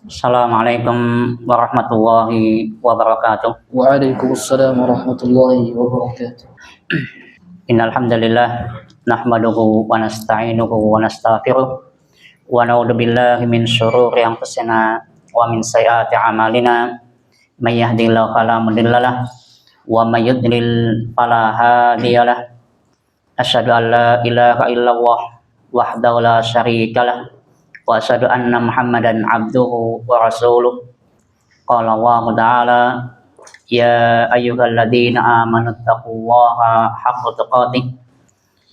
Assalamualaikum warahmatullahi wabarakatuh. Waalaikumsalam warahmatullahi wabarakatuh. Innal hamdalillah nahmaduhu wa nasta'inuhu wa nastaghfiruh wa na'udzu billahi min syururi anfusina wa min sayyiati a'malina. May yahdihillahu fala mudhillalah wa may yudlil fala hadiyalah. Asyhadu an la ilaha illallah wahdahu la syarikalah wa asyhadu anna Muhammadan abduhu wa rasuluh. Qala Allah ta'ala ya ayyuhalladzina amanu taqullaha haqqa tuqatih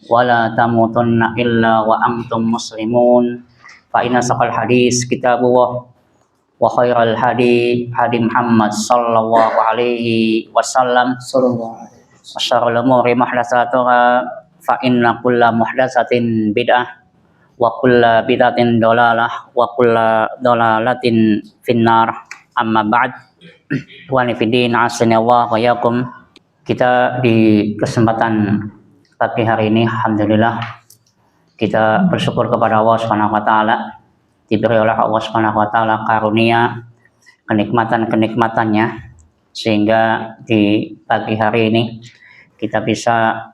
wa la tamutunna illa wa antum muslimun. Fa inna saqal hadis kitabullah wa khairal hadi hadi Muhammad sallallahu alaihi wasallam Sallallahu alaihi wa syarrul umuri muhdatsatuha fa inna kulla muhdatsatin bid'ah wa kulla bid'atin dalalah wa kulla dalalatin finnar. Amma ba'd. Wa nifidin asanallahu wa yakum. Kita di kesempatan pagi hari ini alhamdulillah kita bersyukur kepada Allah Subhanahu wa taala, diberi oleh Allah Subhanahu wa taala karunia kenikmatan-kenikmatannya sehingga di pagi hari ini kita bisa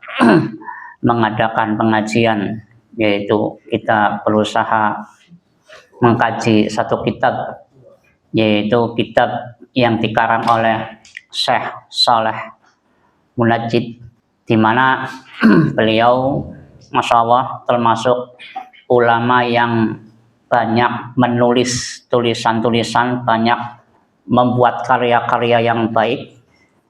mengadakan pengajian, yaitu kita berusaha mengkaji satu kitab, yaitu kitab yang dikarang oleh Syekh Saleh Munajjid, di mana beliau Masya Allah termasuk ulama yang banyak menulis tulisan-tulisan, banyak membuat karya-karya yang baik.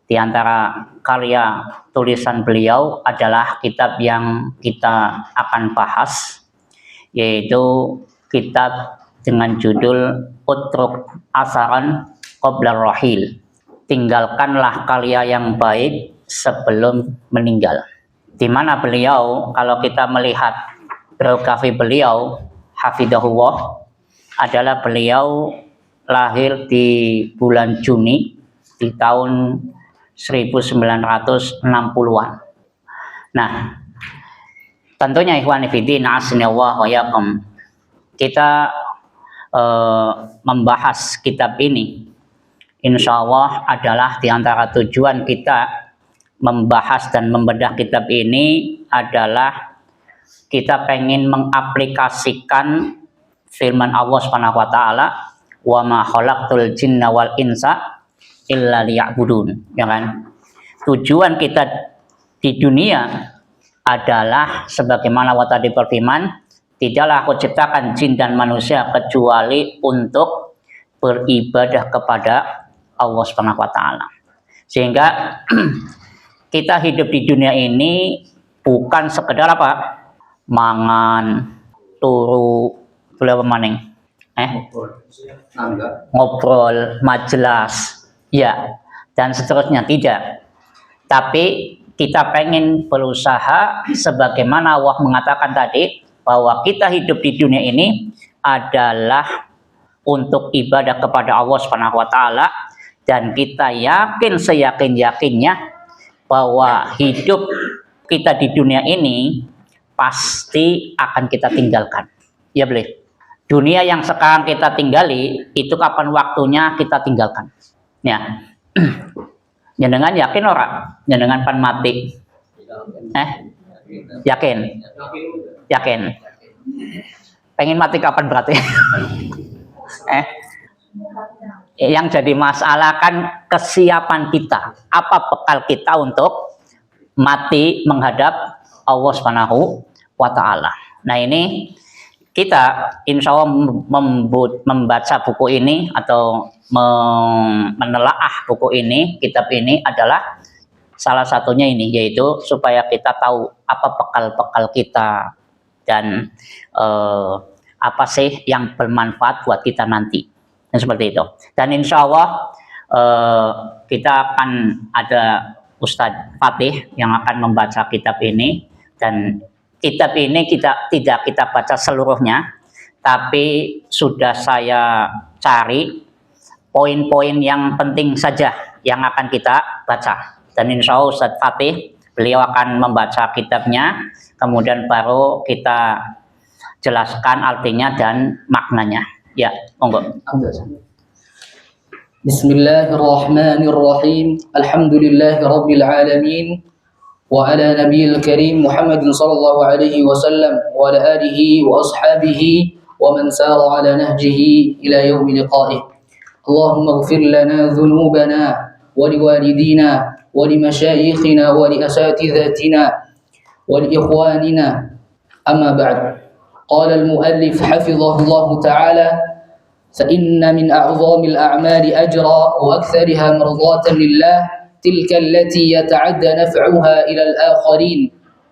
Di antara karya tulisan beliau adalah kitab yang kita akan bahas, yaitu kitab dengan judul Utruk Asaran Qabla Rahil. Tinggalkanlah karya yang baik sebelum meninggal. Di mana beliau, kalau kita melihat biografi beliau, hafidhahullah, adalah beliau lahir di bulan Juni di tahun 1960-an. Nah, tentunya ikhwan fillah asanallahu wa yakum, kita membahas kitab ini insya Allah adalah diantara tujuan kita membahas dan membedah kitab ini adalah kita pengen mengaplikasikan firman Allah Subhanahu wa taala, wa ma khalaqtul jinna wal insa illa liya'budun, ya kan? Tujuan kita di dunia adalah sebagaimana Allah tadi berfirman, tidaklah aku ciptakan jin dan manusia kecuali untuk beribadah kepada Allah Subhanahu wa taala. Sehingga kita hidup di dunia ini bukan sekedar apa? Mangan, turu, boleh maning. Ngobrol, majelas, ya, dan seterusnya, tidak. Tapi kita pengen berusaha sebagaimana Allah mengatakan tadi, bahwa kita hidup di dunia ini adalah untuk ibadah kepada Allah Subhanahu wa taala, dan kita yakin seyakin-yakinnya bahwa hidup kita di dunia ini pasti akan kita tinggalkan. Ya boleh. Dunia yang sekarang kita tinggali itu kapan waktunya kita tinggalkan. Ya. Jenengan yakin ora? Jenengan pan mati. Yakin? Yakin. Pengen mati kapan berarti? Yang jadi masalah kan kesiapan kita. Apa bekal kita untuk mati menghadap Allah Subhanahu wa taala. Nah, ini kita insya Allah membaca buku ini atau menelaah buku ini, kitab ini adalah salah satunya ini, yaitu supaya kita tahu apa bekal-bekal kita dan apa sih yang bermanfaat buat kita nanti. Dan seperti itu. Dan insya Allah kita akan ada Ustadz Fatih yang akan membaca kitab ini, dan kitab ini tidak kita baca seluruhnya, tapi sudah saya cari poin-poin yang penting saja yang akan kita baca. Dan insya Allah Ustadz Fatih, beliau akan membaca kitabnya, kemudian baru kita jelaskan artinya dan maknanya. Ya, monggo. Bismillahirrahmanirrahim. Alhamdulillahirabbil alamin. Wa ala nabiyil karim Muhammadin sallallahu alaihi wasallam wa ala alihi wa ashabihi wa man sara ala nahjihi ila yaumi liqa'ih. Allahumma ighfir lana dhunubana wa liwalidina wa limashayikhina wa liasatizatina wa liikhwanina. Amma ba'd. Qala al-muallif hafizahullahu ta'ala فإن من أعظم الأعمال أجرا وأكثرها مرضاة لله تلك التي يتعدى نفعها إلى الآخرين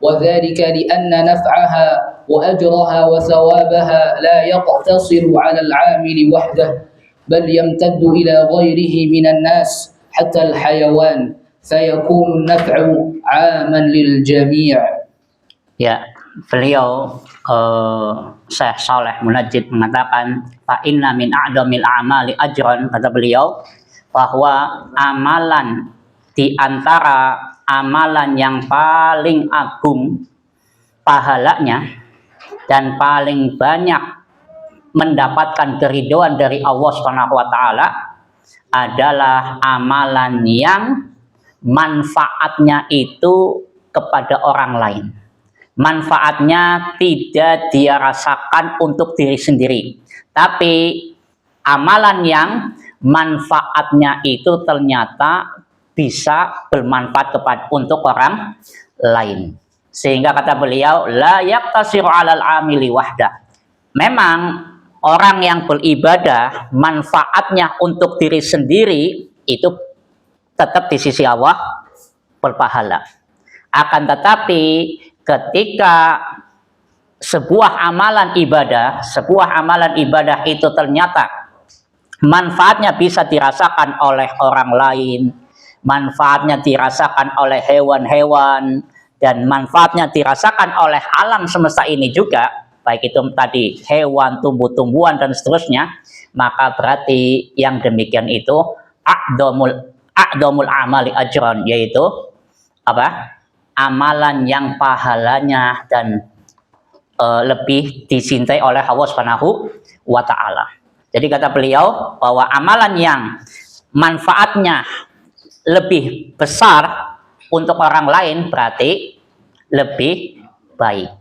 وذلك لأن نفعها وأجرها وثوابها لا يقتصر على العامل وحده بل يمتد إلى غيره من الناس حتى الحيوان فيكون النفع عاما للجميع. Ya, beliau Syekh Saleh Munajjid mengatakan fa inna min a'damil a'mali ajran, kata beliau bahwa amalan di antara amalan yang paling agung pahalanya dan paling banyak mendapatkan keridhaan dari Allah Subhanahu wa taala adalah amalan yang manfaatnya itu kepada orang lain. Manfaatnya tidak dia rasakan untuk diri sendiri, tapi amalan yang manfaatnya itu ternyata bisa bermanfaat untuk orang lain. Sehingga kata beliau, la yaktasiru 'alal 'amili wahdah. Memang orang yang beribadah manfaatnya untuk diri sendiri itu tetap di sisi Allah berpahala. Akan tetapi ketika sebuah amalan ibadah itu ternyata manfaatnya bisa dirasakan oleh orang lain, manfaatnya dirasakan oleh hewan-hewan, dan manfaatnya dirasakan oleh alam semesta ini juga, baik itu tadi hewan, tumbuh-tumbuhan, dan seterusnya, maka berarti yang demikian itu a'dhamul amali ajran, yaitu apa? Amalan yang pahalanya dan lebih dicintai oleh Allah Subhanahu wa taala. Jadi kata beliau bahwa amalan yang manfaatnya lebih besar untuk orang lain berarti lebih baik.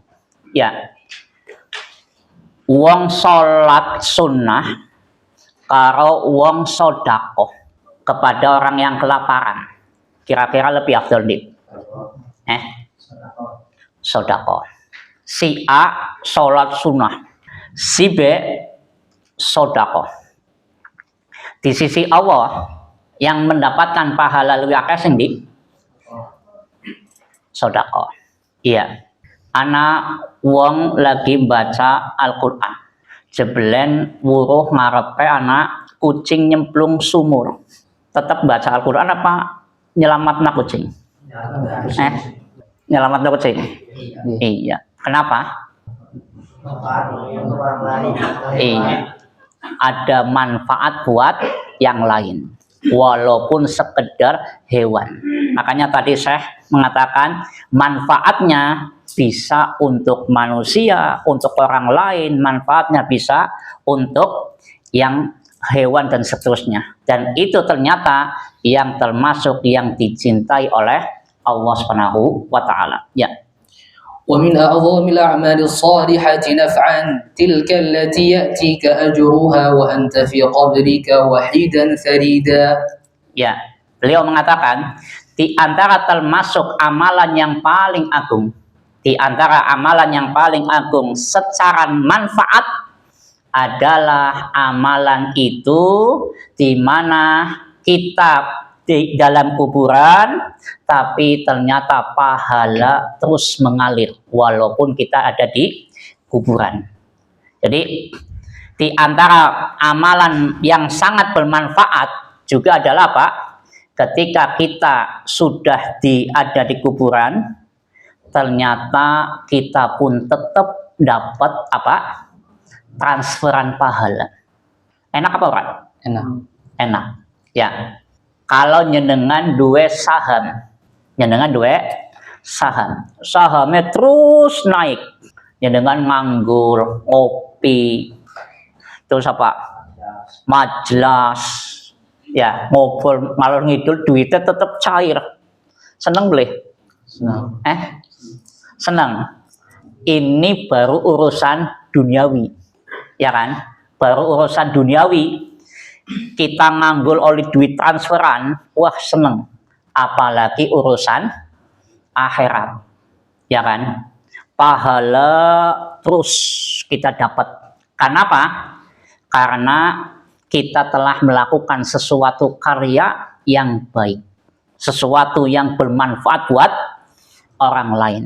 Ya. Wong salat sunnah karo wong sedekah kepada orang yang kelaparan, kira-kira lebih afdal nih. Sedekah. Si A salat sunnah, si B sedekah. Di sisi Allah yang mendapatkan pahala lebih akeh sing ndi? Sedekah. Iya. Ana wong lagi baca Al-Qur'an. Jebelen wuruh ngarepe anak kucing nyemplung sumur. Tetap baca Al-Qur'an apa nyelamatna kucing? Nyelamatna kucing. Iya. Kenapa? Iya. Ada manfaat buat yang lain, walaupun sekedar hewan. Makanya tadi saya mengatakan manfaatnya bisa untuk manusia, untuk orang lain, manfaatnya bisa untuk yang hewan dan seterusnya. Dan itu ternyata yang termasuk yang dicintai oleh Allah Subhanahu wa taala. Ya. ومن أعظم الأعمال الصالحة نفعا تلك التي يأتيك أجرها وأنت في قبرك وحيدا فريدا. Ya, beliau mengatakan di antara termasuk amalan yang paling agung, di antara amalan yang paling agung secara manfaat adalah amalan itu di mana kita di dalam kuburan, tapi ternyata pahala terus mengalir walaupun kita ada di kuburan. Jadi di antara amalan yang sangat bermanfaat juga adalah apa? Ketika kita sudah ada di kuburan, ternyata kita pun tetap dapat apa? Transferan pahala. Enak apa, Pak? Enak. Ya. Kalau nyenengan dua saham, sahamnya terus naik, nyenengan nganggur, ngopi, Terus apa? Majelas. Ya, ngobrol ngalor ngidul duitnya tetap cair. Seneng boleh? Senang. Senang. Ini baru urusan duniawi. Ya kan? Baru urusan duniawi. Kita nganggul oleh duit transferan, wah seneng. Apalagi urusan akhirat. Ya kan? Pahala terus kita dapat. Kenapa? Karena kita telah melakukan sesuatu karya yang baik, sesuatu yang bermanfaat buat orang lain.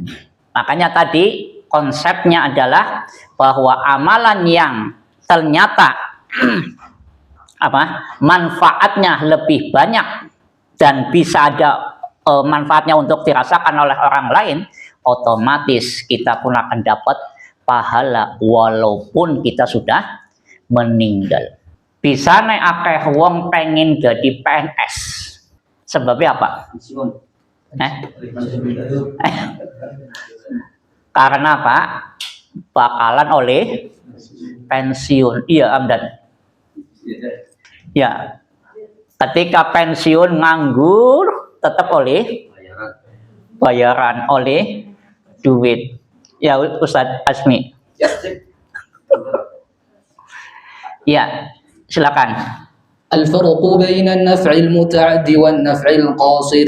Makanya tadi konsepnya adalah bahwa amalan yang ternyata manfaatnya lebih banyak dan bisa ada manfaatnya untuk dirasakan oleh orang lain, otomatis kita pun akan dapat pahala walaupun kita sudah meninggal. Bisa nek akeh wong pengen jadi PNS. Sebabnya apa? Karena apa? Bakalan oleh pensiun. Iya, Amdan. Ya. Ketika pensiun nganggur tetap oleh bayaran oleh duit. Ya, Ustadz Asmi. Ya, silakan. الفرق بين النفع المتعدي والنفع القاصر.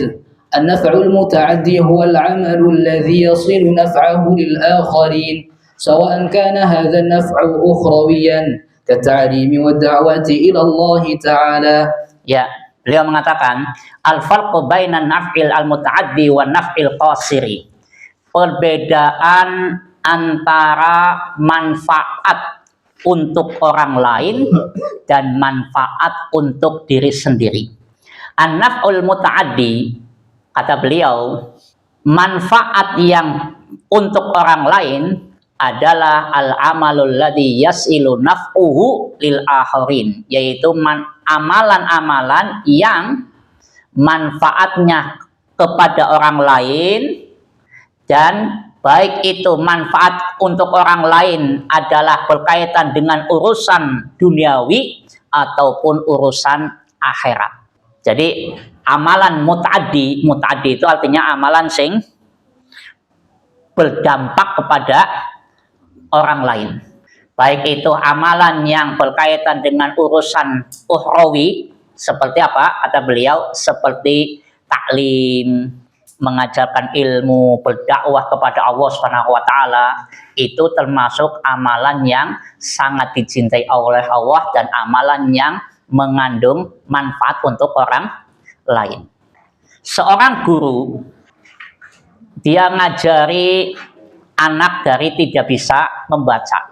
النفع المتعدي هو العمل الذي يصل نفعه للآخرين سواء كان هذا النفع أخرويا كالتعليم والدعوة إلى الله تعالى. Ya, beliau mengatakan al-farqu bainan naf'il al-muta'addi wa naf'il qasiri. Perbedaan antara manfaat untuk orang lain dan manfaat untuk diri sendiri. An-naf'ul muta'addi, kata beliau, manfaat yang untuk orang lain adalah al-amalul ladzi yasilu naf'uhu lil akharin, yaitu amalan-amalan yang manfaatnya kepada orang lain, dan baik itu manfaat untuk orang lain adalah berkaitan dengan urusan duniawi ataupun urusan akhirat. Jadi amalan muta'addi itu artinya amalan sing berdampak kepada orang lain. Baik itu amalan yang berkaitan dengan urusan ukhrawi, seperti apa? Kata beliau, seperti taklim, mengajarkan ilmu, berdakwah kepada Allah Subhanahu wa taala, itu termasuk amalan yang sangat dicintai oleh Allah dan amalan yang mengandung manfaat untuk orang lain. Seorang guru, dia ngajari anak dari tidak bisa membaca,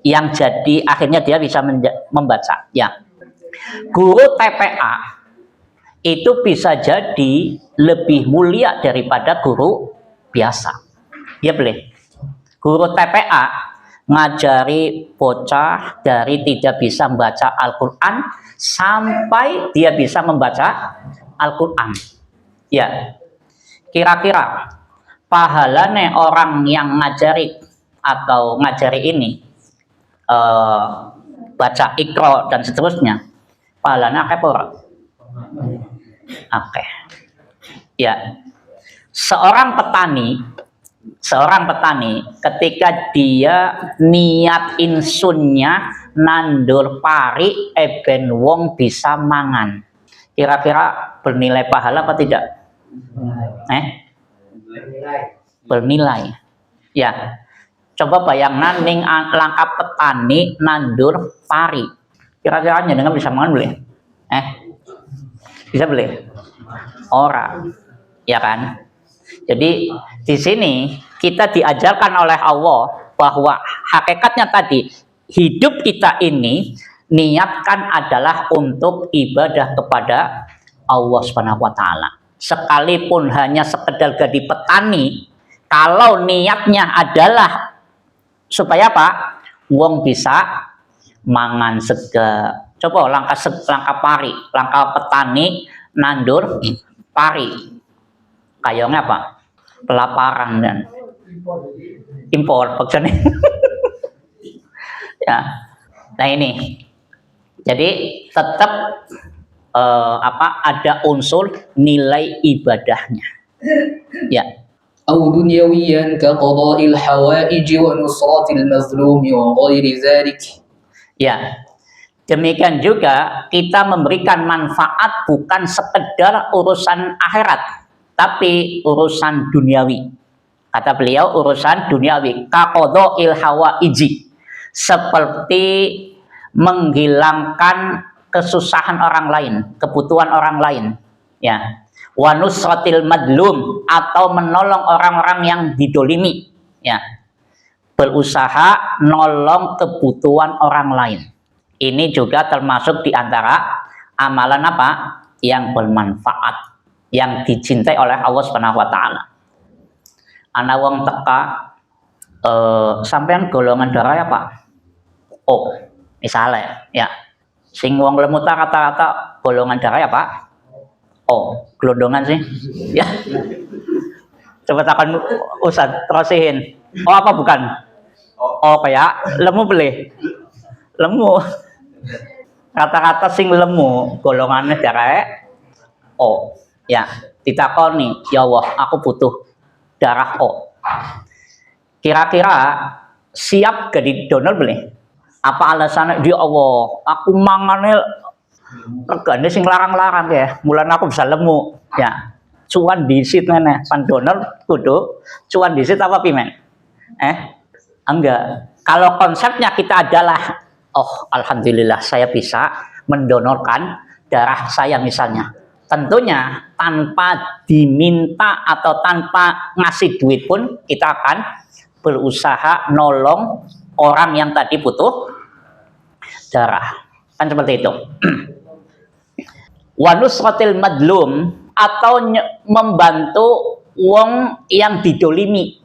yang jadi akhirnya dia bisa membaca. Ya, guru TPA itu bisa jadi lebih mulia daripada guru biasa. Ya boleh. Guru TPA ngajari bocah dari tidak bisa membaca Al-Quran sampai dia bisa membaca Al-Quran. Ya, kira-kira pahalanya orang yang ngajari atau ngajari ini baca Iqra dan seterusnya, pahalanya akeh ora? Oke. Ya. Seorang petani ketika dia niat insunnya nandur pari eben wong bisa mangan, kira-kira bernilai pahala apa tidak? Bernilai. Ya. Coba bayangkan ning langkah petani nandur pari, kira-kira jenengan bisa mangan boleh? Bisa boleh? Ora, ya kan? Jadi di sini kita diajarkan oleh Allah bahwa hakikatnya tadi hidup kita ini niatkan adalah untuk ibadah kepada Allah Subhanahu wa taala. Sekalipun hanya sekedar jadi petani, kalau niatnya adalah supaya apa? Wong bisa mangan sega. Coba langkah pari, langkah petani nandur pari. Kayaknya apa? Pelaparan dan impor maksudnya. Ya. Nah ini, jadi tetap ada unsur nilai ibadahnya. Ya, أو دنيويا كقضاء الحوائج ونصرة المظلوم وغير ذلك. ya. Demikian juga kita memberikan manfaat bukan sekedar urusan akhirat, tapi urusan duniawi. Kata beliau urusan duniawi, kaqada'il hawaiji, seperti menghilangkan kesusahan orang lain, kebutuhan orang lain, ya. Wa nusratil madlum, atau menolong orang-orang yang didolimi, ya. Berusaha nolong kebutuhan orang lain. Ini juga termasuk di antara amalan apa? Yang bermanfaat, yang dicintai oleh Allah Subhanahu wa taala. Ana wong teka sampean golongan darah ya, Pak? Oh, misalnya ya. Sing wong lemut kata-kata golongan darah ya, Pak? Oh, gelondongan sih. Ya. Coba takon Ustaz, terosihin. Oh, apa bukan? Oh, kayak lemu beli. Lemu. Kata-kata sing lemu golongannya darah. Oh, ya. Ditakoni, ya Allah, aku butuh darah O. Kira-kira siap gak didonor beli? Apa alasannya? Dia Allah, aku mangannya regane sing larang-larang ya. Mulan aku bisa lemu. Ya. Cuan disit mana? Pan donor kudu cuan disit apa pimen? Enggak. Kalau konsepnya kita adalah, oh alhamdulillah saya bisa mendonorkan darah saya misalnya. Tentunya tanpa diminta atau tanpa ngasih duit pun kita akan berusaha nolong orang yang tadi butuh darah. Kan seperti itu. Wa nusratil madlum, atau membantu wong yang didolimi.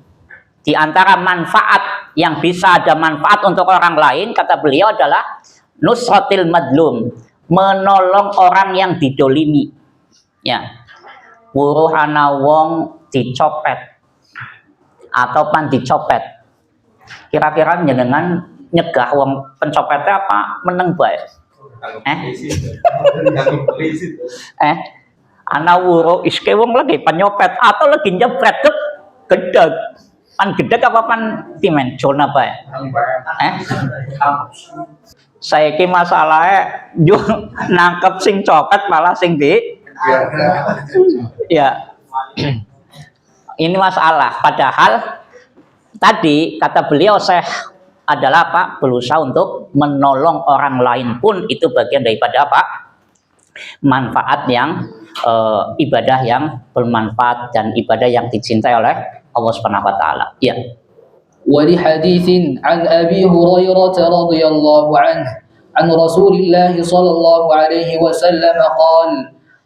Di antara manfaat yang bisa ada manfaat untuk orang lain, kata beliau adalah nusratil madlum, menolong orang yang didolimi. Ya, wuruhana wong dicopet atau pan dicopet. Kira-kira jenengan nyegah wong pencopetnya apa meneng bae? Ana wuro iske wong lagi penyopet atau lagi nyepret gedeg. Pan gedeg apa pan timen jona bae? Saiki masalahe yo nangkep sing copet malah sing di ya. Ini masalah. Padahal tadi kata beliau saya adalah apa? Berusaha untuk menolong orang lain pun itu bagian daripada apa? Manfaat yang ibadah yang bermanfaat dan ibadah yang dicintai oleh Allah Subhanahu wa taala. Ya. ولحديث عن أبي هريرة رضي الله عنه عن رسول الله صلى الله عليه وسلم قال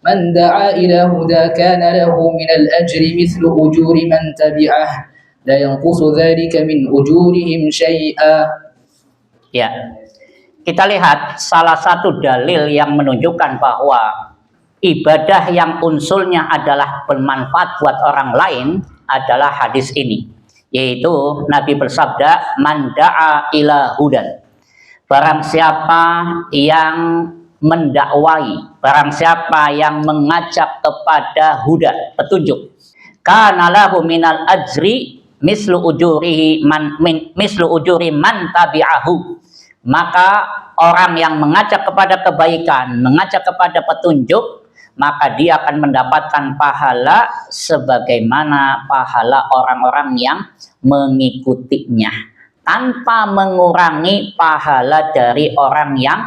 من دعا إلى هدى كان له من الأجر مثل أجور من تبعه لا ينقص ذلك من أجورهم شيئا. Ya. Kita lihat salah satu dalil yang menunjukkan bahwa ibadah yang unsurnya adalah bermanfaat buat orang lain adalah hadis ini, yaitu Nabi bersabda, man da'a ila hudan, barang siapa yang mendakwai, barang siapa yang mengajak kepada huda, petunjuk, kana lahu minal ajri mislu ujuri man tabi'ahu, maka orang yang mengajak kepada kebaikan, mengajak kepada petunjuk, maka dia akan mendapatkan pahala sebagaimana pahala orang-orang yang mengikutinya, tanpa mengurangi pahala dari orang yang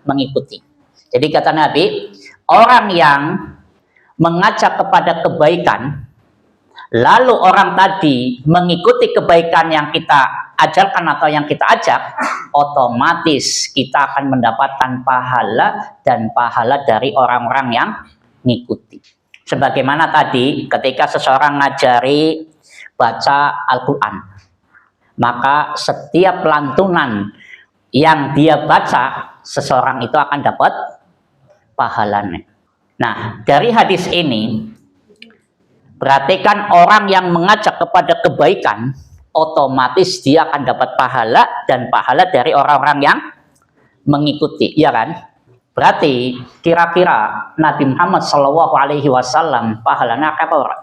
mengikuti. Jadi kata Nabi, orang yang mengajak kepada kebaikan, lalu orang tadi mengikuti kebaikan yang kita ajarkan atau yang kita ajak, otomatis kita akan mendapatkan pahala dan pahala dari orang-orang yang mengikuti. Sebagaimana tadi ketika seseorang ngajari baca Al-Quran, maka setiap lantunan yang dia baca, seseorang itu akan dapat pahalanya. Nah, dari hadis ini, perhatikan orang yang mengajak kepada kebaikan, otomatis dia akan dapat pahala dan pahala dari orang-orang yang mengikuti, ya kan? Berarti kira-kira Nabi Muhammad Shallallahu Alaihi Wasallam pahalanya apa orang?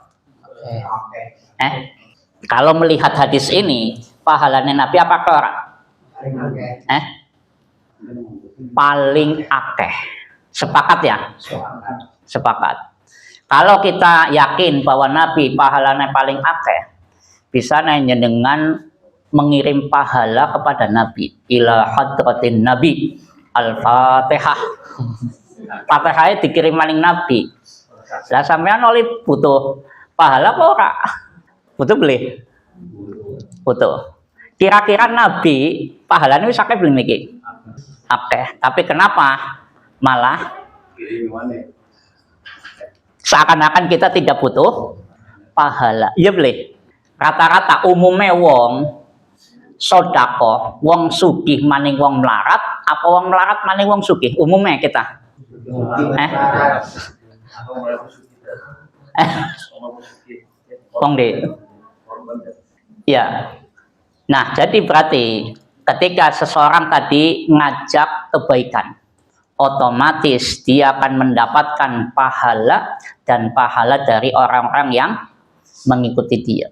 Kalau melihat hadis ini, pahalanya Nabi apa orang? Paling akeh. Sepakat ya? Sepakat. Kalau kita yakin bahwa Nabi pahalanya paling akeh, bisa nanya dengan mengirim pahala kepada Nabi. Ila hadratin Nabi. Al-Fatihah. Fatihahnya dikirim maling Nabi. Lah sampean oleh butuh pahala apa ora? Butuh beli? Butuh. Kira-kira Nabi pahalanya wis akeh belum iki? Akeh. Tapi kenapa malah seakan-akan kita tidak butuh pahala? Iya beli. Rata-rata umumnya wong sodako, wong sugih maning wong melarat, apa wong melarat maning wong sugih? Umumnya kita. Wong deh. Ya. Nah, jadi berarti ketika seseorang tadi ngajak kebaikan, otomatis dia akan mendapatkan pahala dan pahala dari orang-orang yang mengikuti dia.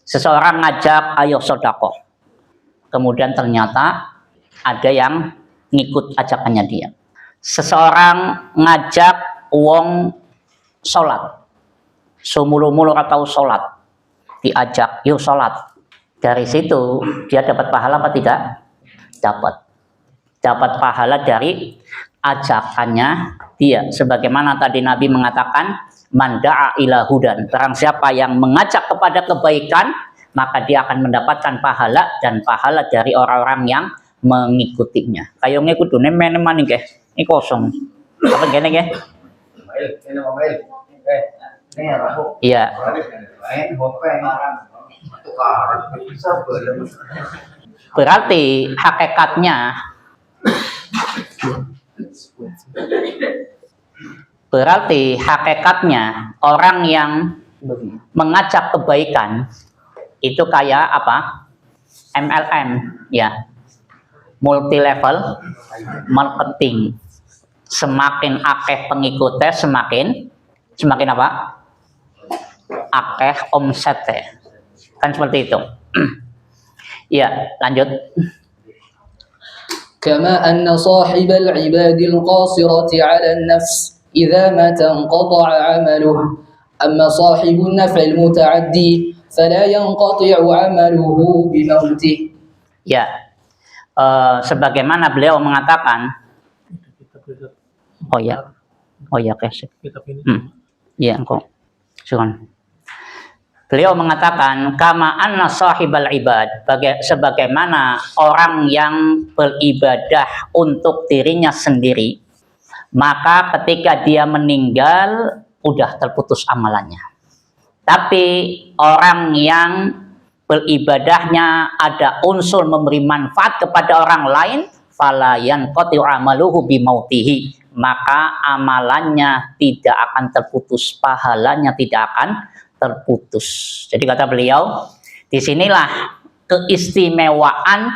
Seseorang ngajak ayo sodako, kemudian ternyata ada yang ngikut ajakannya dia. Seseorang ngajak wong sholat, sumulu-mulu atau sholat, diajak yuk sholat. Dari situ dia dapat pahala apa tidak? Dapat pahala dari ajakannya dia. Sebagaimana tadi Nabi mengatakan, man da'a ila hudan, barang siapa yang mengajak kepada kebaikan, maka dia akan mendapatkan pahala dan pahala dari orang-orang yang mengikutinya. Kayak ngikutune meneman iki. Ini kosong. Apa gini nggih? Iya. Berarti hakikatnya orang yang mengajak kebaikan itu kayak apa? MLM ya. Multi level marketing. Semakin akeh pengikutnya semakin apa? Akeh omsetnya. Kan seperti itu. Ya, lanjut. كما أن صاحب العباد القاصرة على النفس إذا مات انقطع عمله أما صاحب النفع المتعدي فلا ينقطع عمله بموته. Ya, sebagaimana beliau mengatakan, oh ya kasih. Ya, engkau. Silakan. Beliau mengatakan kama anna sahibal ibad, sebagaimana orang yang beribadah untuk dirinya sendiri, maka ketika dia meninggal udah terputus amalannya. Tapi orang yang beribadahnya ada unsur memberi manfaat kepada orang lain, fala yanqati'u amaluhu bimautihi, maka amalannya tidak akan terputus, pahalanya tidak akan terputus. Jadi kata beliau, disinilah keistimewaan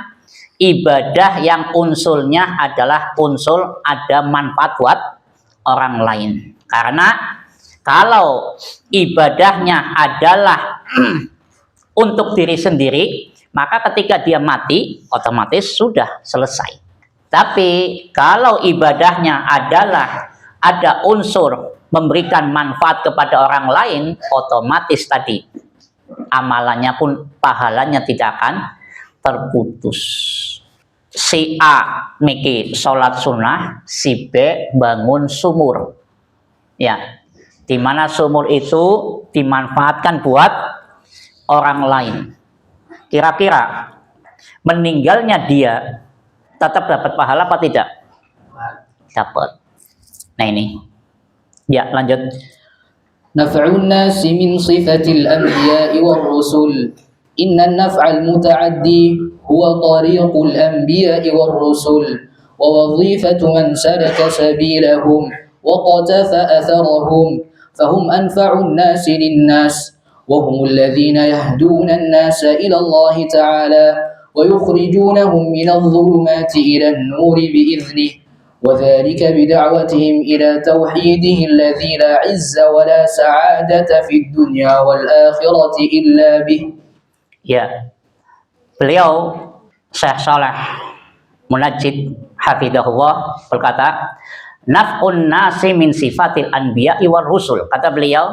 ibadah yang unsurnya adalah unsur ada manfaat buat orang lain. Karena kalau ibadahnya adalah untuk diri sendiri, maka ketika dia mati otomatis sudah selesai. Tapi kalau ibadahnya adalah ada unsur memberikan manfaat kepada orang lain, otomatis tadi amalannya pun pahalanya tidak akan terputus. Si A niki sholat sunnah, si B bangun sumur. Ya, di mana sumur itu dimanfaatkan buat orang lain. Kira-kira meninggalnya dia tetap dapat pahala apa tidak? Dapat. Nah ini. Ya, lanjut. Naf'un nasi min sifatil anbiya'i war rusul. Inna an-naf'al muta'addi huwa tariqul anbiya'i war rusul wa wadhifatu man salaka sabilahum wa qatafa atharahum fahum anfa'un nasi lin-nas وهم الذين يهدون الناس إلى الله تعالى ويخرجونهم من الظلمات إلى النور بإذنه وذلك بدعوتهم إلى توحيده الذي لا عز ولا سعادة في الدنيا والآخرة إلا به. Ya, beliau Syekh Saleh Munajjid hafidhahullah berkata, naf'un nasi min sifatil anbiya'i war rusul. Kata beliau,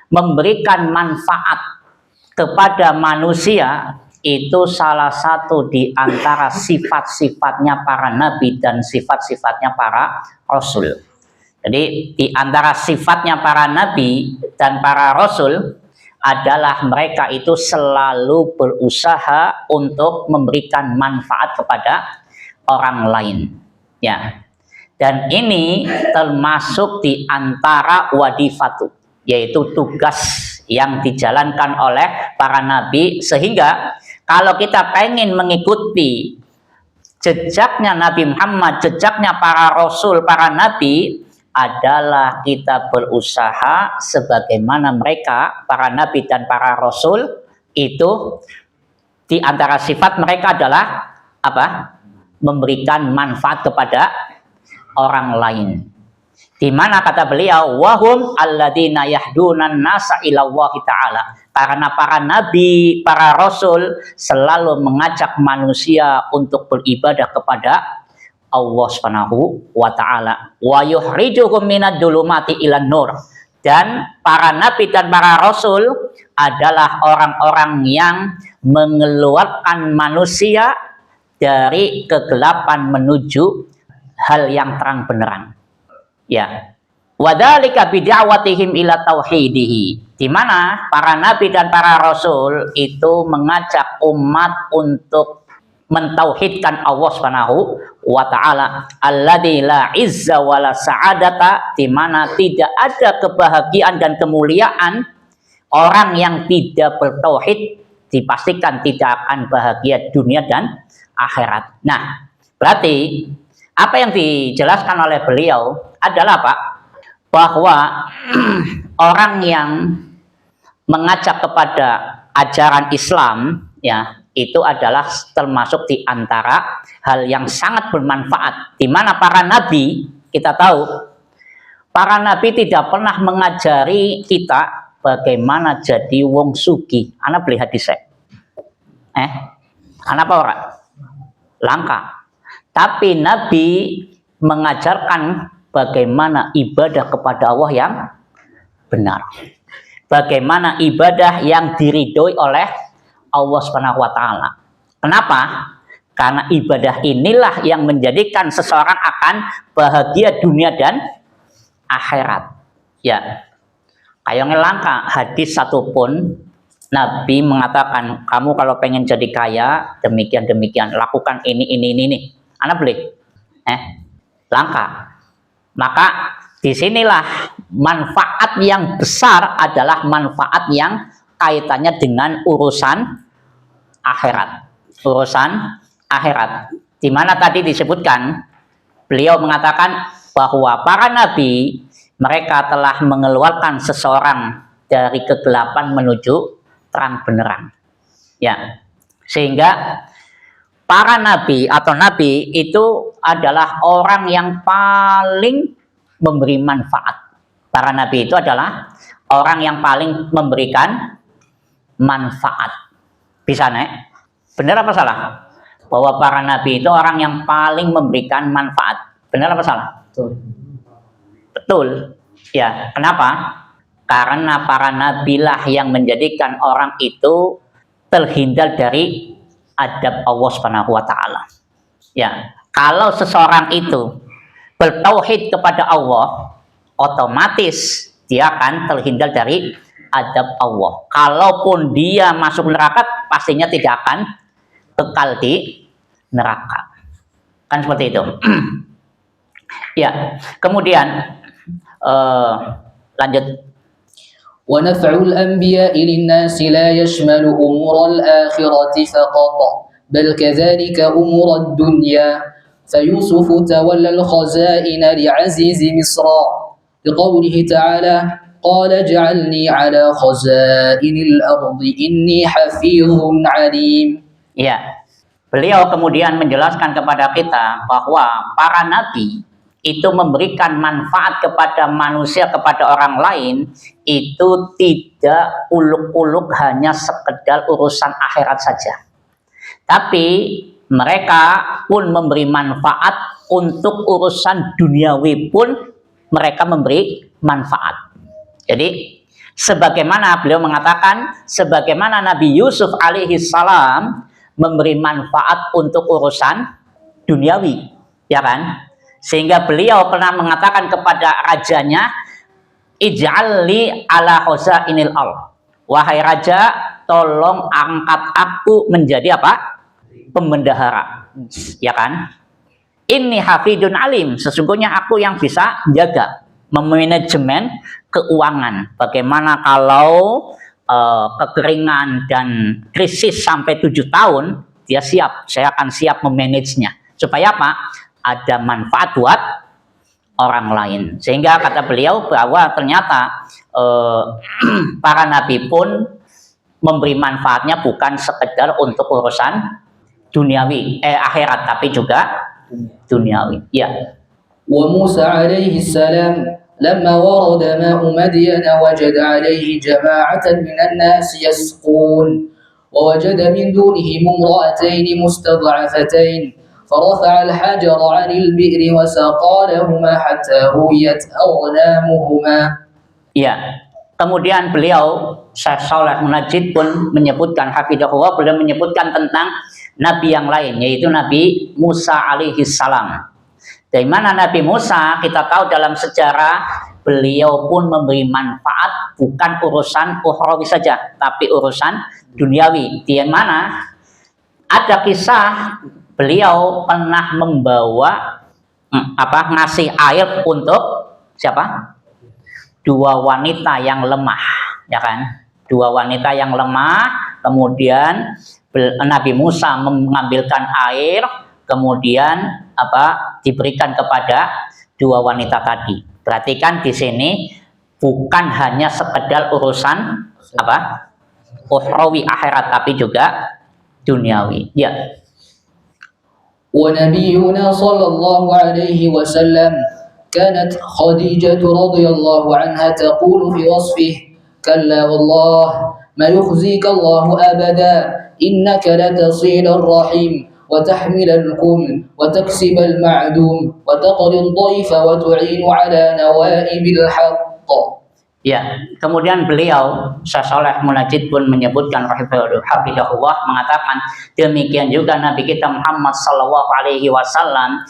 memberikan manfaat kepada manusia itu salah satu di antara sifat-sifatnya para nabi dan sifat-sifatnya para rasul. Jadi di antara sifatnya para nabi dan para rasul adalah mereka itu selalu berusaha untuk memberikan manfaat kepada orang lain. Ya. Dan ini termasuk di antara wadifatu, yaitu tugas yang dijalankan oleh para nabi, sehingga kalau kita pengen mengikuti jejaknya Nabi Muhammad, jejaknya para rasul, para nabi, adalah kita berusaha sebagaimana mereka, para nabi dan para rasul itu di antara sifat mereka adalah apa? Memberikan manfaat kepada orang lain. Di mana kata beliau, wahum alladzina yahdunan nasa ilallahi ta'ala. Karena para nabi, para rasul selalu mengajak manusia untuk beribadah kepada Allah Subhanahu wa ta'ala. Wa yuhrijuhum minad dulumati ilan nur. Dan para nabi dan para rasul adalah orang-orang yang mengeluarkan manusia dari kegelapan menuju hal yang terang benderang. Ya. Wadzalika bid'awatihim ila tauhidihi. Di mana para nabi dan para rasul itu mengajak umat untuk mentauhidkan Allah Subhanahu wa ta'ala, alladzi la izza wala sa'adata, di mana tidak ada kebahagiaan dan kemuliaan. Orang yang tidak bertauhid dipastikan tidak akan bahagia dunia dan akhirat. Nah, berarti apa yang dijelaskan oleh beliau adalah Pak, bahwa orang yang mengajak kepada ajaran Islam, ya, itu adalah termasuk di antara hal yang sangat bermanfaat. Di mana para nabi, kita tahu, para nabi tidak pernah mengajari kita bagaimana jadi wong sugi. Ana beli hadis apa orang? Langka. Tapi nabi mengajarkan bagaimana ibadah kepada Allah yang benar. Bagaimana ibadah yang diridhoi oleh Allah Subhanahu wa ta'ala. Kenapa? Karena ibadah inilah yang menjadikan seseorang akan bahagia dunia dan akhirat. Ya. Kayak langka hadis satupun Nabi mengatakan, kamu kalau pengen jadi kaya, demikian, lakukan ini. Anak beli? Langka. Maka disinilah manfaat yang besar adalah manfaat yang kaitannya dengan urusan akhirat. Urusan akhirat. Di mana tadi disebutkan, beliau mengatakan bahwa para nabi, mereka telah mengeluarkan seseorang dari kegelapan menuju terang benderang. Ya. Sehingga para nabi atau nabi itu adalah orang yang paling memberi manfaat. Para nabi itu adalah orang yang paling memberikan manfaat. Bisa nek? Benar apa salah? Bahwa para nabi itu orang yang paling memberikan manfaat. Benar apa salah? Betul. Ya, kenapa? Karena para nabilah yang menjadikan orang itu terhindar dari adab Allah Subhanahu wa ta'ala. Ya, kalau seseorang itu bertauhid kepada Allah, otomatis dia akan terhindar dari adab Allah. Kalaupun dia masuk neraka, pastinya tidak akan kekal di neraka. Kan seperti itu. Ya, kemudian lanjut. ونفع الأنبياء للناس لا يشمل أمور الآخرة فقط بل كذلك أمور الدنيا فيوسف تولى الخزائن لعزيز مصر لقوله تعالى قال اجعلني على خزائن الأرض إني حفيظ عليم. Ya, beliau kemudian menjelaskan kepada kita bahwa para nabi itu memberikan manfaat kepada manusia, kepada orang lain, itu tidak uluk-uluk hanya sekedar urusan akhirat saja. Tapi mereka pun memberi manfaat untuk urusan duniawi pun mereka memberi manfaat. Jadi sebagaimana beliau mengatakan, sebagaimana Nabi Yusuf alaihi salam memberi manfaat untuk urusan duniawi, ya kan? Sehingga beliau pernah mengatakan kepada rajanya, ij'alli ala khazainil ardh. Wahai raja, tolong angkat aku menjadi apa? Pembendahara. Ya kan? Inni hafidun alim. Sesungguhnya aku yang bisa jaga, memanajemen keuangan. Bagaimana kalau kekeringan dan krisis sampai 7 tahun, dia siap. Saya akan siap memanagenya. Supaya apa? Ada manfaat buat orang lain. Sehingga kata beliau bahwa ternyata para nabi pun memberi manfaatnya bukan sekedar untuk urusan duniawi, akhirat, tapi juga duniawi. Ya. وموسى عليه السلام لما ورد ماء مدين وجد عليه جماعة من الناس يسقون ووجد من دونهم امرأتين مستضعفتين فرفع الحجر عن البئر وسقى لهما حتى رويت أغنامهما. Ya, kemudian beliau Syekh Shalih Munajjid pun menyebutkan, hafidhahullah, beliau menyebutkan tentang nabi yang lain, yaitu Nabi Musa alaihi salam. Dari mana Nabi Musa, kita tahu dalam sejarah beliau pun memberi manfaat bukan urusan ukhrawi saja, tapi urusan duniawi. Di mana ada kisah beliau pernah membawa ngasih air untuk siapa? 2 wanita yang lemah, ya kan? 2 wanita yang lemah, kemudian Nabi Musa mengambilkan air, kemudian diberikan kepada 2 wanita tadi. Perhatikan di sini bukan hanya sekedar urusan ukhrawi akhirat, tapi juga duniawi. Ya. ونبينا صلى الله عليه وسلم كانت خديجة رضي الله عنها تقول في وصفه كلا والله ما يخزيك الله أبدا إنك لتصيل الرحيم وتحمل الكم وتكسب المعدوم وتقري الضيف وتعين على نوائب الحق. Ya, kemudian beliau Syekh Shalih Munajjid pun menyebutkan hafidhahullah, mengatakan demikian juga Nabi kita Muhammad sallallahu alaihi wasallam,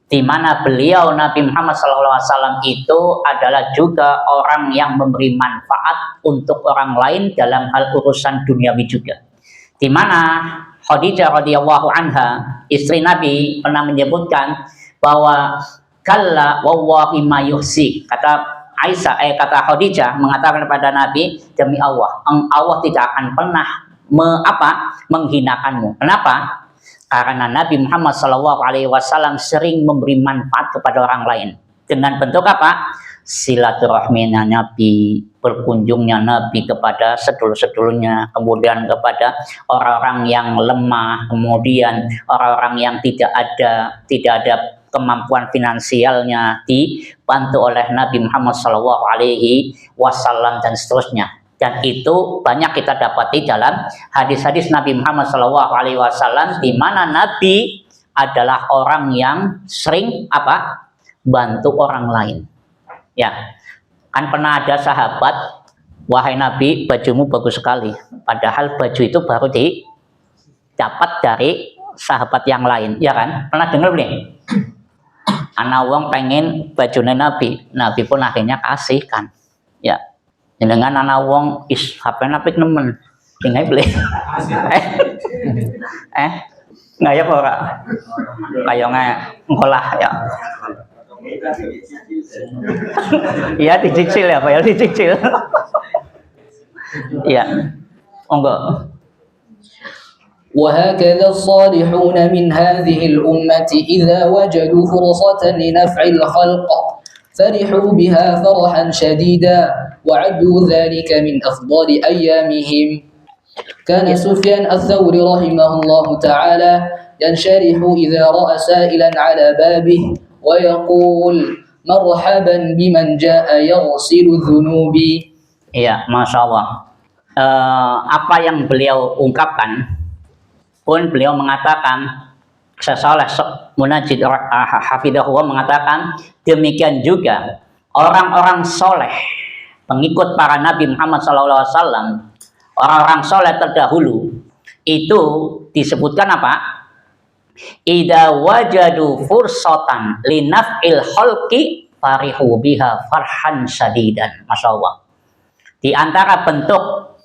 di mana beliau Nabi Muhammad sallallahu alaihi wasallam itu adalah juga orang yang memberi manfaat untuk orang lain dalam hal urusan duniawi juga. Di mana Khadijah radhiyallahu anha, istri Nabi, pernah menyebutkan bahwa kalla wallahi ma yuhsi, kata kata Khadijah mengatakan kepada Nabi, demi Allah, Allah tidak akan pernah menghinakanmu. Kenapa? Karena Nabi Muhammad SAW sering memberi manfaat kepada orang lain. Dengan bentuk apa? Silaturahminya Nabi, berkunjungnya Nabi kepada sedulur-sedulurnya, kemudian kepada orang-orang yang lemah, kemudian orang-orang yang tidak ada kemampuan finansialnya dibantu oleh Nabi Muhammad SAW dan seterusnya. Dan itu banyak kita dapati dalam hadis-hadis Nabi Muhammad SAW, di mana Nabi adalah orang yang sering bantu orang lain. Ya, kan pernah ada sahabat, wahai Nabi, bajumu bagus sekali. Padahal baju itu baru didapat dari sahabat yang lain, ya kan? Pernah dengar belum? Anak wong pengen bajunya Nabi pun akhirnya kasih kan. Ya, dengan anak wong HP Nabi nemen, tinggal beli. Nggak ya ora? Kayaknya ngolah ya. Iya dicicil ya, Pak ya, dicicil. Iya, enggak. وهكذا الصالحون من هذه الأمة إذا وجدوا فرصة لنفع الخلق فرحوا بها فرحا شديدا وعدوا ذلك من أفضل أيامهم. كان سفيان الثوري رحمه الله تعالى ينشرح إذا رأى سائلا على بابه ويقول مرحبا بمن جاء يغسل ذنوبي. Iya, Masya Allah. Apa yang beliau ungkapkan pun beliau mengatakan, Syekh Munajjid hafidhahullah mengatakan demikian juga orang-orang soleh pengikut para Nabi Muhammad SAW, orang-orang soleh terdahulu itu disebutkan apa? Idza wajadu fursatan linaf'il khalqi farihu biha farhan syadidan. Masya Allah. Di antara bentuk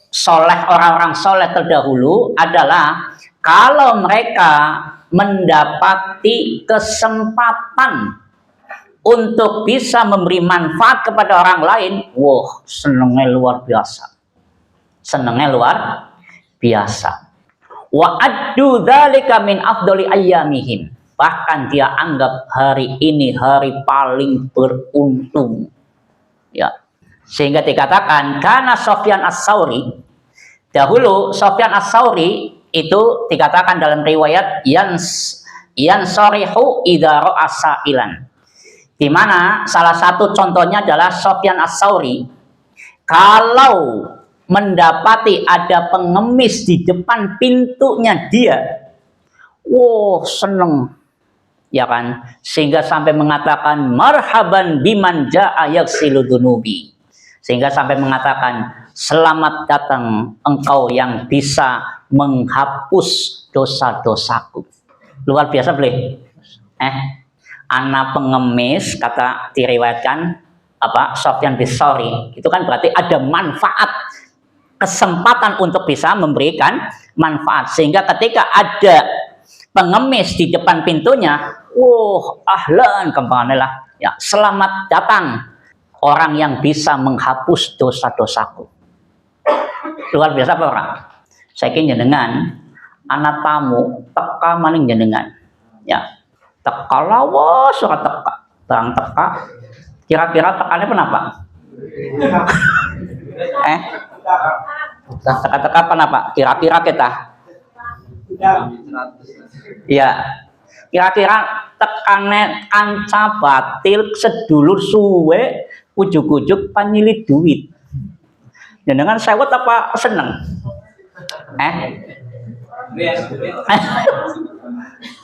soleh orang-orang soleh terdahulu adalah kalau mereka mendapati kesempatan untuk bisa memberi manfaat kepada orang lain, wah, senengnya luar biasa. Senengnya luar biasa. Wa addu dzalika min afdali ayyamihim. Bahkan dia anggap hari ini hari paling beruntung. Ya. Sehingga dikatakan karena Sufyan Ats-Tsauri, dahulu Sufyan Ats-Tsauri itu dikatakan dalam riwayat yansarihu idza ra'a sa'ilan, di mana salah satu contohnya adalah Sufyan Ats-Tsauri kalau mendapati ada pengemis di depan pintunya dia, wow, seneng, ya kan, sehingga sampai mengatakan marhaban biman jaa yaghsilu dzunubi, sehingga sampai mengatakan selamat datang engkau yang bisa menghapus dosa-dosaku. Luar biasa boleh. Anak pengemis, kata diriwayatkan apa Sufyan Ats-Tsauri, itu kan berarti ada manfaat, kesempatan untuk bisa memberikan manfaat, sehingga ketika ada pengemis di depan pintunya, ahlan kembangannya lah, ya, selamat datang orang yang bisa menghapus dosa-dosaku. Luar biasa apa orang? Saya kira jenengan anak tamu teka maning jenengan, ya, teka lawas surat teka bang teka, kira-kira tekannya kenapa? Teka-teka kenapa? Kira-kira kita, ya, kira-kira tekannya kanca batil sedulur suwe ujuk-ujuk panyilit duit. Jenengan sewet apa seneng?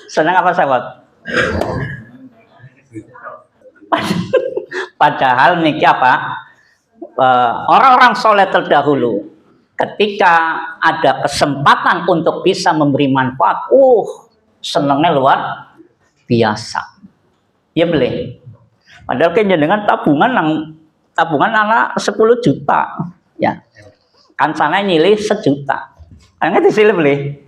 Seneng apa sewet? Padahal niki apa? Orang-orang soleh terdahulu ketika ada kesempatan untuk bisa memberi manfaat, senengnya luar biasa. Ya boleh. Padahal kan jenengan tabungan anak 10 juta. Ya, kan sana nyilih 1 juta. Aneh disilih beli.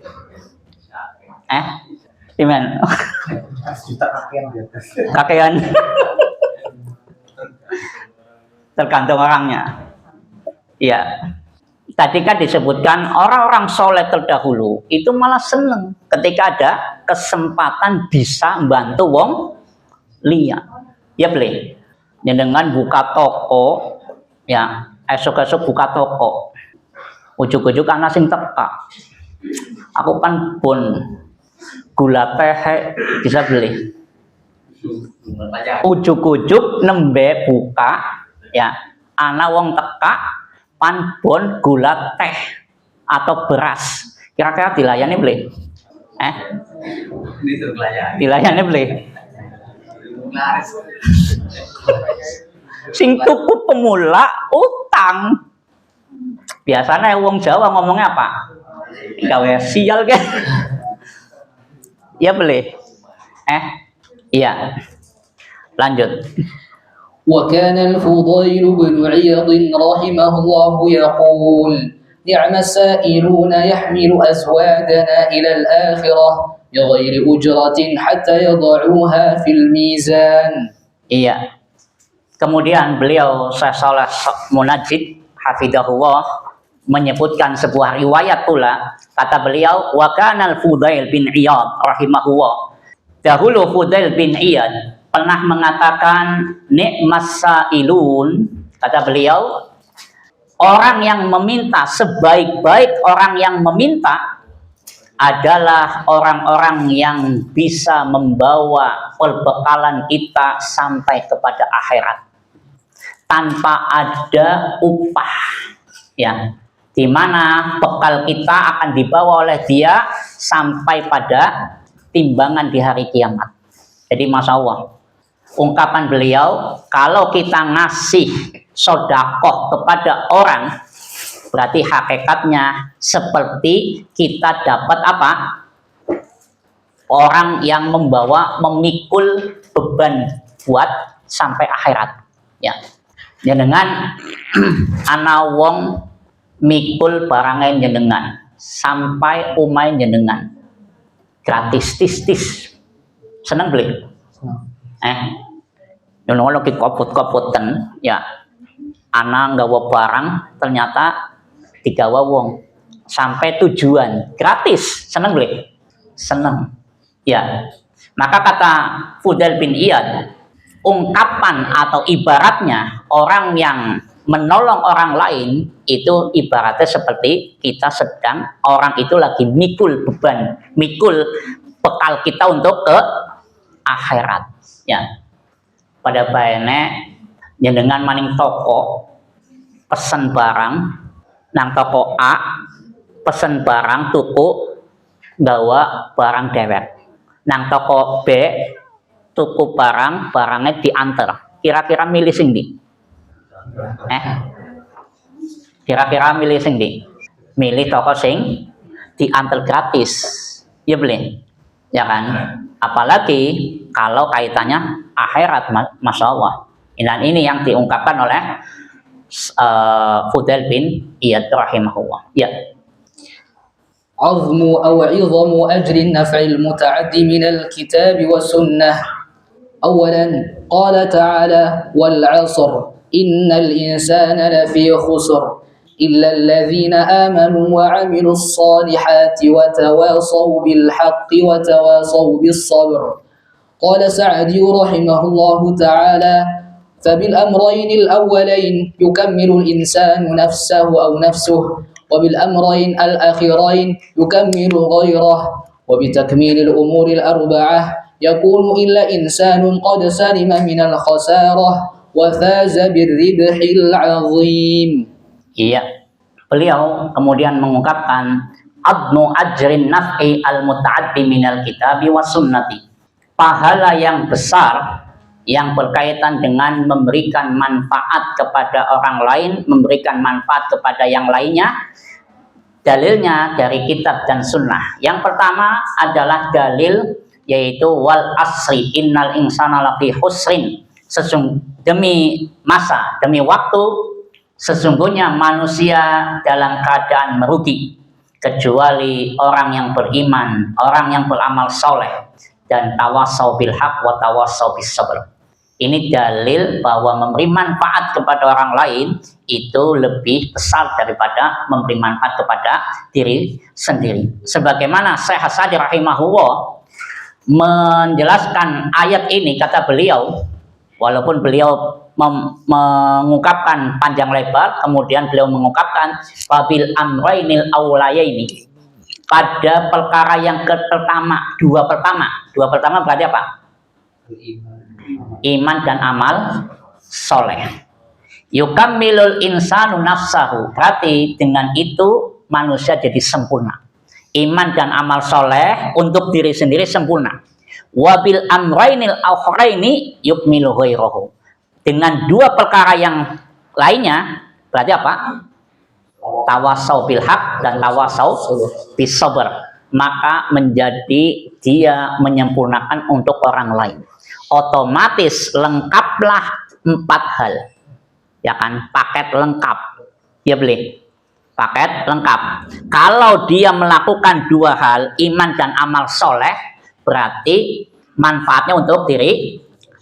Gimana? 1 juta kakean. Tergantung orangnya. Ya. Tadi kan disebutkan orang-orang soleh terdahulu itu malah seneng ketika ada kesempatan bisa membantu wong liya. Ya beli. Dengan buka toko, ya. Esok-esok buka toko, ujuk-ujuk anak sing teka, aku kan pun gula teh bisa beli, ujuk-ujuk nembe buka, ya, anak wong teka pan pun gula teh atau beras, kira-kira dilayani beli? Dilayani beli? Sing tuku pemula utang. Biasanya wong Jawa ngomongnya apa? Gawe sial kan? Ya boleh. Iya. Lanjut. وكان الفضيل بن عياض رحمه الله يقول نعم السائلون يحمل أزوادنا إلى الآخرة بغير أجرة حتى يضعوها في الميزان. Iya. Kemudian beliau Syekh Shalih Munajjid hafidhahullah menyebutkan sebuah riwayat pula, kata beliau wa kana al-Fudail bin Iyad rahimahullah. Dahulu Fudail bin Iyad pernah mengatakan ni'mas sailun, kata beliau, orang yang meminta, sebaik-baik orang yang meminta adalah orang-orang yang bisa membawa perbekalan kita sampai kepada akhirat tanpa ada upah, ya, di mana bekal kita akan dibawa oleh dia sampai pada timbangan di hari kiamat. Jadi masya Allah, ungkapan beliau, kalau kita ngasih sodakoh kepada orang, berarti hakikatnya seperti kita dapat apa? Orang yang memikul beban buat sampai akhirat. Ya, jenengan ana wong mikul barangnya jenengan sampai umai jenengan gratis tis seneng beli nolong lagi koput-koputan ya, ana nggawa barang ternyata digawa wong sampai tujuan gratis, seneng beli seneng ya. Maka kata Fudail bin Iyad, ungkapan atau ibaratnya orang yang menolong orang lain itu ibaratnya seperti kita sedang, orang itu lagi mikul beban, mikul bekal kita untuk ke akhirat ya. Pada bayane jenengan maning toko pesen barang nang toko A, pesen barang tuku gawa barang dewek, nang toko B tuku barangnya diantar, kira-kira milih sing ndi? Kira-kira milih sing ndi? Milih toko sing diantar gratis, ya beli, ya kan? Apalagi kalau kaitannya akhirat, masya Allah. Dan ini yang diungkapkan oleh Fudail bin Iyad rahimahullah. Ya. عظم أو عظم أجر النفع المتعد من الكتاب والسنة. أولا قال تعالى والعصر إن الإنسان لفي خسر إلا الذين آمنوا وعملوا الصالحات وتواصوا بالحق وتواصوا بالصبر. قال سعدي رحمه الله تعالى فبالأمرين الأولين يكمل الإنسان نفسه أو نفسه، وبالأمرين الأخيرين يكمل غيره، وبتكميل الأمور الأربعة يكون إلا إنسان قد سلم من الخسارة وفاز بالربح العظيم. Iya, beliau kemudian mengungkapkan adnu ajrin naf'i al-muta'addi minal kitabi was sunnati, pahala yang besar yang berkaitan dengan memberikan manfaat kepada orang lain, memberikan manfaat kepada yang lainnya. Dalilnya dari kitab dan sunnah. Yang pertama adalah dalil, yaitu wal asri innal insana lafi husrin, demi masa, demi waktu, sesungguhnya manusia dalam keadaan merugi, kecuali orang yang beriman, orang yang beramal soleh, dan tawassaw bil haq wa tawassaw bis sabr. Ini dalil bahwa memberi manfaat kepada orang lain itu lebih besar daripada memberi manfaat kepada diri sendiri. Sebagaimana Syekh Sa'di rahimahullah menjelaskan ayat ini, kata beliau, walaupun beliau mengungkapkan panjang lebar, kemudian beliau mengungkapkan wabil amrainil aulayaini, pada perkara yang pertama, dua pertama berarti apa? Iman dan amal soleh. Yukammilul insanu nafsahu, berarti dengan itu manusia jadi sempurna. Iman dan amal soleh untuk diri sendiri sempurna. Wabil amrainil akhraini yukmilu ghairahu, dengan dua perkara yang lainnya berarti apa? Tawasau bil haq dan tawasau bis sabr, maka menjadi dia menyempurnakan untuk orang lain. Otomatis lengkaplah 4 hal, ya kan, paket lengkap, dia beli paket lengkap. Kalau dia melakukan 2 hal, iman dan amal soleh, berarti manfaatnya untuk diri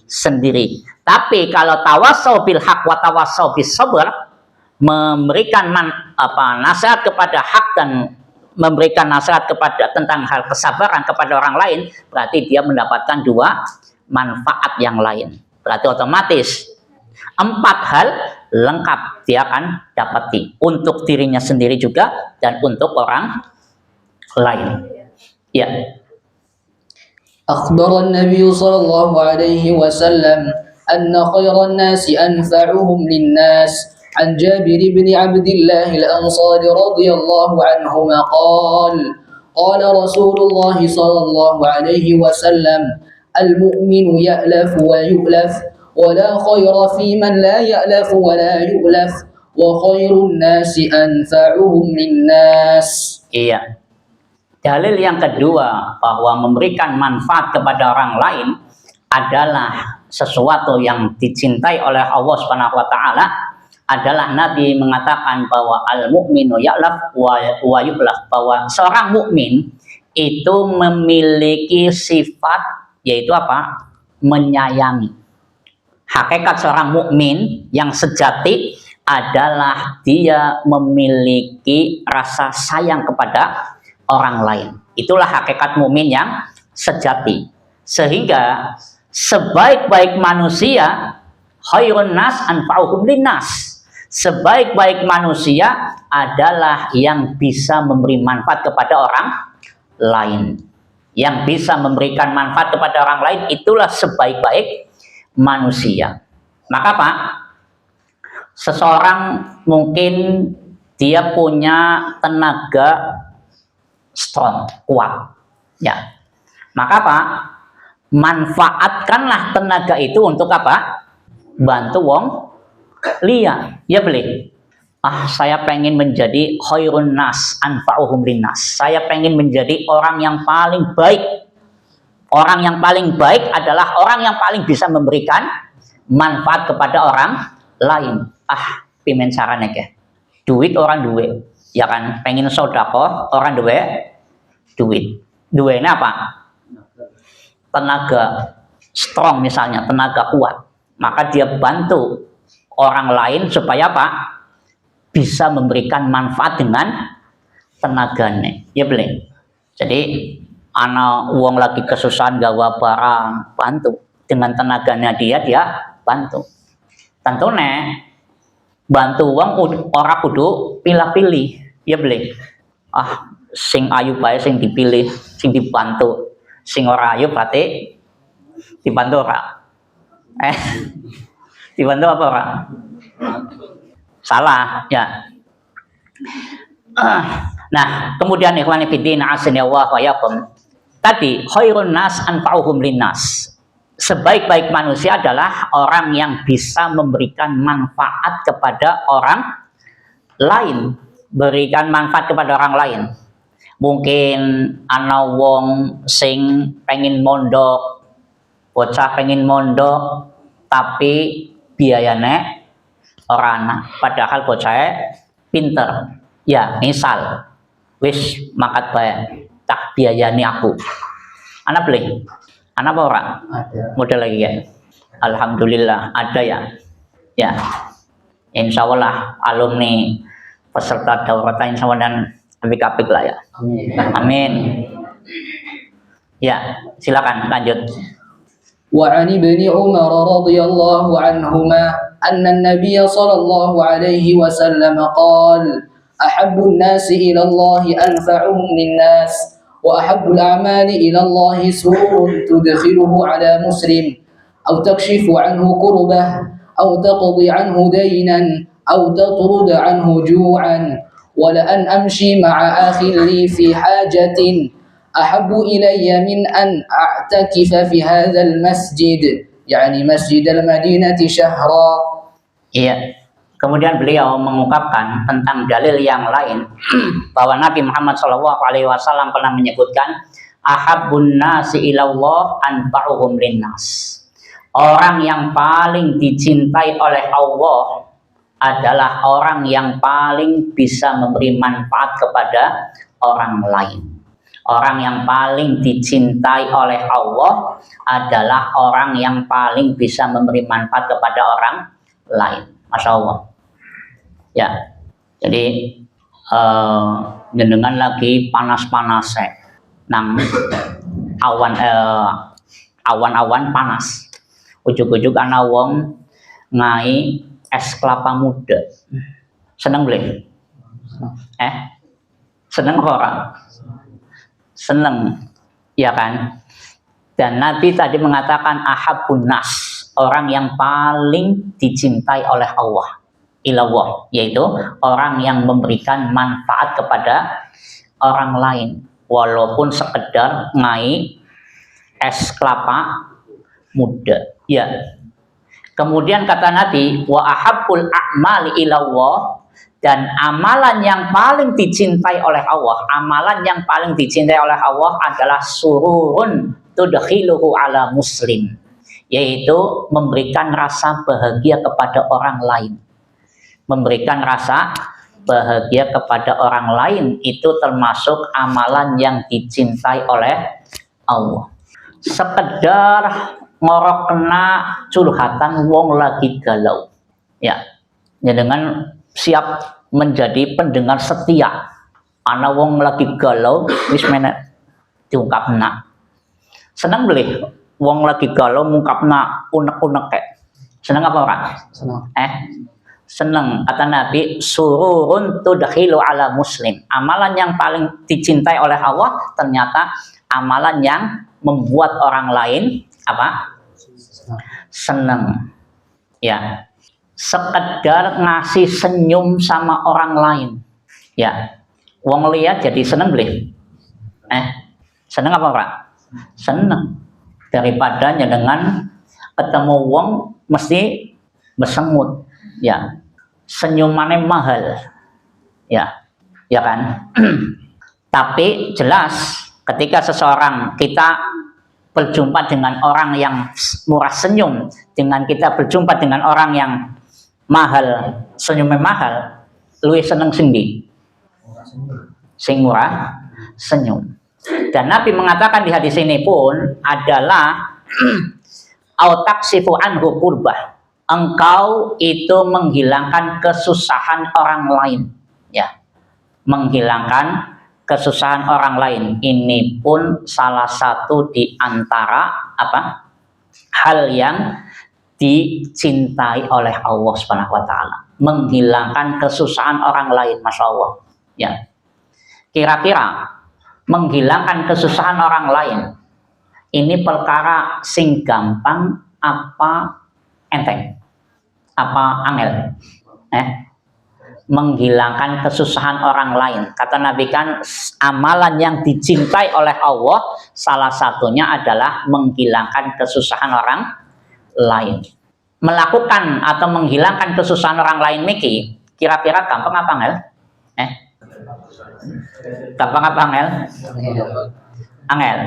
sendiri. Tapi kalau tawasau bil haq wa tawasau bis sabr, memberikan nasihat kepada hak dan memberikan nasihat kepada tentang hal kesabaran kepada orang lain, berarti dia mendapatkan 2 manfaat yang lain. Berarti otomatis 4 hal lengkap dia akan dapati untuk dirinya sendiri juga dan untuk orang lain. Ya. أخبر النبي صلى الله عليه وسلم أن خير الناس أنفعهم للناس عن جابر بن عبد الله الأنصاري رضي الله عنهما قال قال رسول الله صلى الله عليه وسلم المؤمن يألف ويؤلف ولا خير في من لا يألف ولا يؤلف وخير الناس أنفعهم للناس. Iya. Dalil yang kedua bahwa memberikan manfaat kepada orang lain adalah sesuatu yang dicintai oleh Allah Subhanahu wa taala. Adalah Nabi mengatakan bahwa al-mu'minu ya'laf wa yu'laf, bahwa seorang mukmin itu memiliki sifat yaitu apa? Menyayangi. Hakikat seorang mukmin yang sejati adalah dia memiliki rasa sayang kepada orang lain. Itulah hakikat mukmin yang sejati. Sehingga sebaik-baik manusia khairun nas anfa'uhum linnas. Sebaik-baik manusia adalah yang bisa memberi manfaat kepada orang lain. Yang bisa memberikan manfaat kepada orang lain itulah sebaik-baik manusia. Maka Pak, seseorang mungkin dia punya tenaga strong, kuat. Ya. Maka Pak, manfaatkanlah tenaga itu untuk apa? Bantu wong liya. Ya beli. Saya pengen menjadi khairun nas anfa'uhum linnas. Saya pengen menjadi orang yang paling baik. Orang yang paling baik adalah orang yang paling bisa memberikan manfaat kepada orang lain. Pimen sarane ke. Duit orang duit. Ya kan, pengen sodako orang duit. Duitnya apa? Tenaga strong misalnya, tenaga kuat. Maka dia bantu orang lain supaya apa? Bisa memberikan manfaat dengan tenaganya. Ya beli. Jadi anak uang lagi kesusahan gawa barang, bantu dengan tenaganya dia bantu. Tentunya bantu uang orang kudu pilih-pilih. Ya beli. Sing ayu bae sing dipilih, sing dibantu. Sing ora ayu berarti dibantu ora. Dibantu apa ora? Salah, ya. Nah, kemudian ikhwan fillah azza wa yakum. Tadi khairun nas anfa'uhum linnas. Sebaik-baik manusia adalah orang yang bisa memberikan manfaat kepada orang lain, berikan manfaat kepada orang lain. Mungkin ana wong sing pengen mondok, bocah pengen mondok tapi biayane ora ana, padahal bocahnya pinter. Ya, misal wis makat bae tak biayani aku. Ana beli. Ana apa ora? Ada. Model lagi ya. Alhamdulillah ada ya. Ya. Insyaallah alumni peserta daurah insyaallah dan apik-apik lah ya. Amin. Amin. Ya, silakan lanjut. وعن ابن عمر رضي الله عنهما أن النبي صلى الله عليه وسلم قال أحب الناس إلى الله أنفعهم للناس وأحب الأعمال إلى الله سرور تدخله على مسلم أو تكشف عنه كربه أو تقضي عنه دينا أو تطرد عنه جوعا ولأن أمشي مع أخ لي في حاجة أحب إلي من أن أعتكف في هذا المسجد يعني مسجد المدينة شهرا. Iya. Kemudian beliau mengungkapkan tentang dalil yang lain bahwa Nabi Muhammad SAW pernah menyebutkan ahabbun nasi ilallah anfa'uhum linnas. Orang yang paling dicintai oleh Allah adalah orang yang paling bisa memberi manfaat kepada orang lain. Orang yang paling dicintai oleh Allah adalah orang yang paling bisa memberi manfaat kepada orang lain. Masya Allah. Ya, jadi jenengan lagi panas-panas nang awan awan-awan panas. Ujug-ujug ana wong ngai es kelapa muda. Seneng boleh? Seneng apa ora? Seneng, ya kan? Dan Nabi tadi mengatakan ahabbun nas, orang yang paling dicintai oleh Allah, ilallah, yaitu orang yang memberikan manfaat kepada orang lain, walaupun sekedar ngai es kelapa muda. Ya. Kemudian kata Nabi, wa ahabbul a'mali ilallah, dan amalan yang paling dicintai oleh Allah, amalan yang paling dicintai oleh Allah adalah sururun tudkhiluhu ala muslim, yaitu memberikan rasa bahagia kepada orang lain. Memberikan rasa bahagia kepada orang lain itu termasuk amalan yang dicintai oleh Allah. Sekedar ngorok kena curhatan wong lagi galau, ya, dengan siap menjadi pendengar setia. Ana wong lagi galau wis menek diungkapna. Seneng beli wong lagi galau mungkapna unek-unek kek. Seneng apa ora? Seneng. Seneng. Kata Nabi, sururun tudkhilu ala muslim. Amalan yang paling dicintai oleh Allah ternyata amalan yang membuat orang lain apa? Seneng. Ya. Sekedar ngasih senyum sama orang lain, ya, wong lihat jadi seneng beli, seneng apa Pak? Seneng. Daripada dengan ketemu wong mesti bersengut, ya, senyumannya mahal, ya, ya kan? Tapi jelas ketika seseorang kita berjumpa dengan orang yang murah senyum, dengan kita berjumpa dengan orang yang mahal, senyumnya mahal, luwih seneng sing sing murah senyum. Dan Nabi mengatakan di hadis ini pun adalah au taksifu anhu kurbah, engkau itu menghilangkan kesusahan orang lain, ya, menghilangkan kesusahan orang lain. Ini pun salah satu di antara apa hal yang dicintai oleh Allah Subhanahu wa taala, menghilangkan kesusahan orang lain. Masya Allah, ya. Kira-kira menghilangkan kesusahan orang lain ini perkara sing gampang apa enteng? Apa angel? Menghilangkan kesusahan orang lain. Kata Nabi kan amalan yang dicintai oleh Allah salah satunya adalah menghilangkan kesusahan orang lain. Melakukan atau menghilangkan kesusahan orang lain niki kira-kira gampang apa angel? Gampang apa angel? Angel.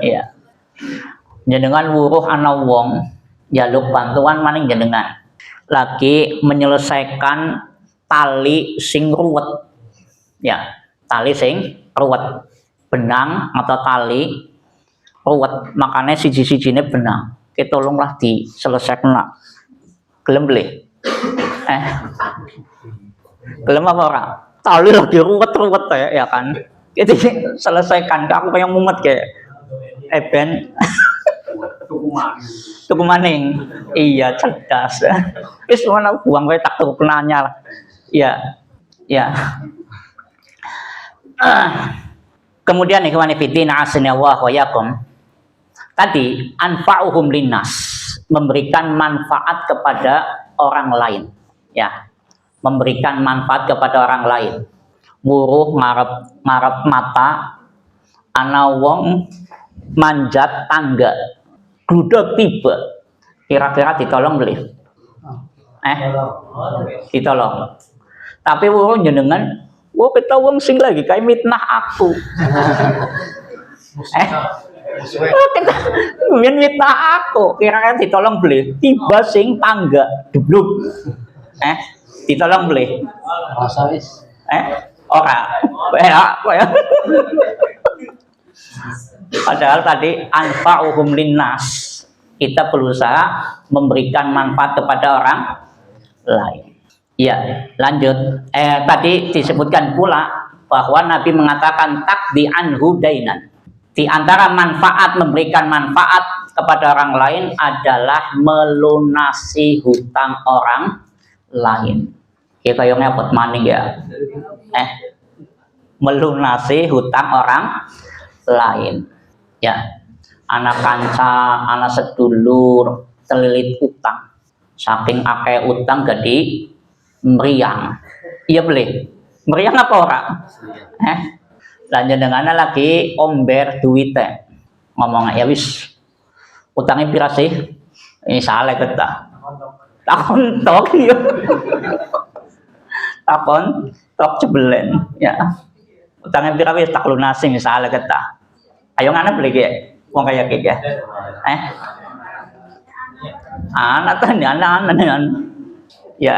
Iya. Jenengan wuruh ana wong njaluk bantuan maning jenengan lagi menyelesaikan tali sing ruwet, ya, tali sing ruwet, benang atau tali ruwet, makanya siji-sijine benang, kita tolonglah diselesaikan lah. Gelem beli? Gelem apa ora? Tali lagi ruwet-ruwet ya kan? Jadi selesaikan, aku kayak mumet kayak ben tuku maning. Iya, cerdas. Wis mana buang wae tak tuku kenanya lah. Iya. Ya. Kemudian ikhwan fillah asnallahu wa yakum. Tadi anfa'uhum linnas, memberikan manfaat kepada orang lain, ya. Memberikan manfaat kepada orang lain. Wuruh ngarep mata ana wong manjat tangga. Gludok tiba, kira-kira ditolong beli? Ditolong. Tapi wong jenengan, kita wong sing lagi kayak mitnah aku. Kita mitnah aku, kira-kira ditolong beli? Tiba sing tangga, debluk. Ditolong beli? Rasa wis. Ora. Padahal tadi anfa'uhum linnas, kita berusaha memberikan manfaat kepada orang lain. Ya, lanjut. Tadi disebutkan pula bahwa Nabi mengatakan takdi anhu dainan, Di antara manfaat, memberikan manfaat kepada orang lain adalah melunasi hutang orang lain. Kita yang nyebut maning ya. Melunasi hutang orang lain. Ya. Anak kanca, anak sedulur, terlilit utang. Saking akeh utang jadi meriang. Iya boleh. Meriang apa orang? Lanjut dengan lagi omber duitnya. Ngomong ya wis. Utangnya pira sih? Ini salah kita. Takon tok ya. Takon tok cebelen ya. Utangnya pira wis tak lunasi misalnya kita. Ayo ngana beli ya. Wong kaya iki ya. Anak ya.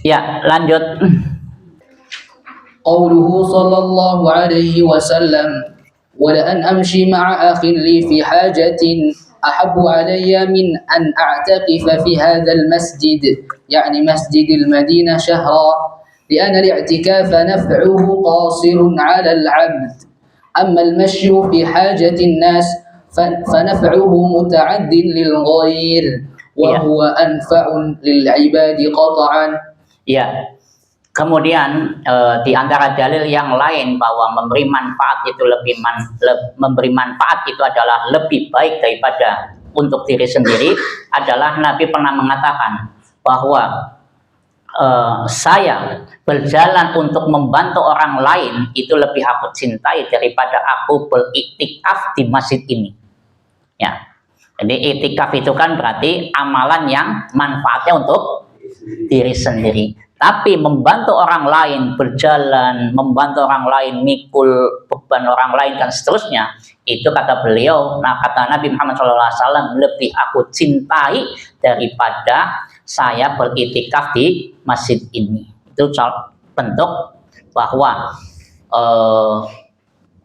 Ya, lanjut. قوله صلى الله عليه وسلم ولأن أمشي مع أخ لي في حاجة أحب علي من أن أعتكف في هذا المسجد يعني مسجد المدينة شهرا لأن الاعتكاف نفعه قاصر على العبد أما المشي في حاجة الناس فنفعه متعد للغير وهو أنفع للعباد قطعا. Ya. Kemudian di antara dalil yang lain bahwa memberi manfaat itu memberi manfaat itu adalah lebih baik daripada untuk diri sendiri adalah Nabi pernah mengatakan bahwa saya berjalan untuk membantu orang lain itu lebih aku cintai daripada aku beriktikaf di masjid ini. Ya. Jadi iktikaf itu kan berarti amalan yang manfaatnya untuk diri sendiri. Tapi membantu orang lain berjalan, membantu orang lain mikul beban orang lain dan seterusnya, itu kata beliau, kata Nabi Muhammad SAW, lebih aku cintai daripada saya beriktikaf di masjid ini. Itu bentuk bahwa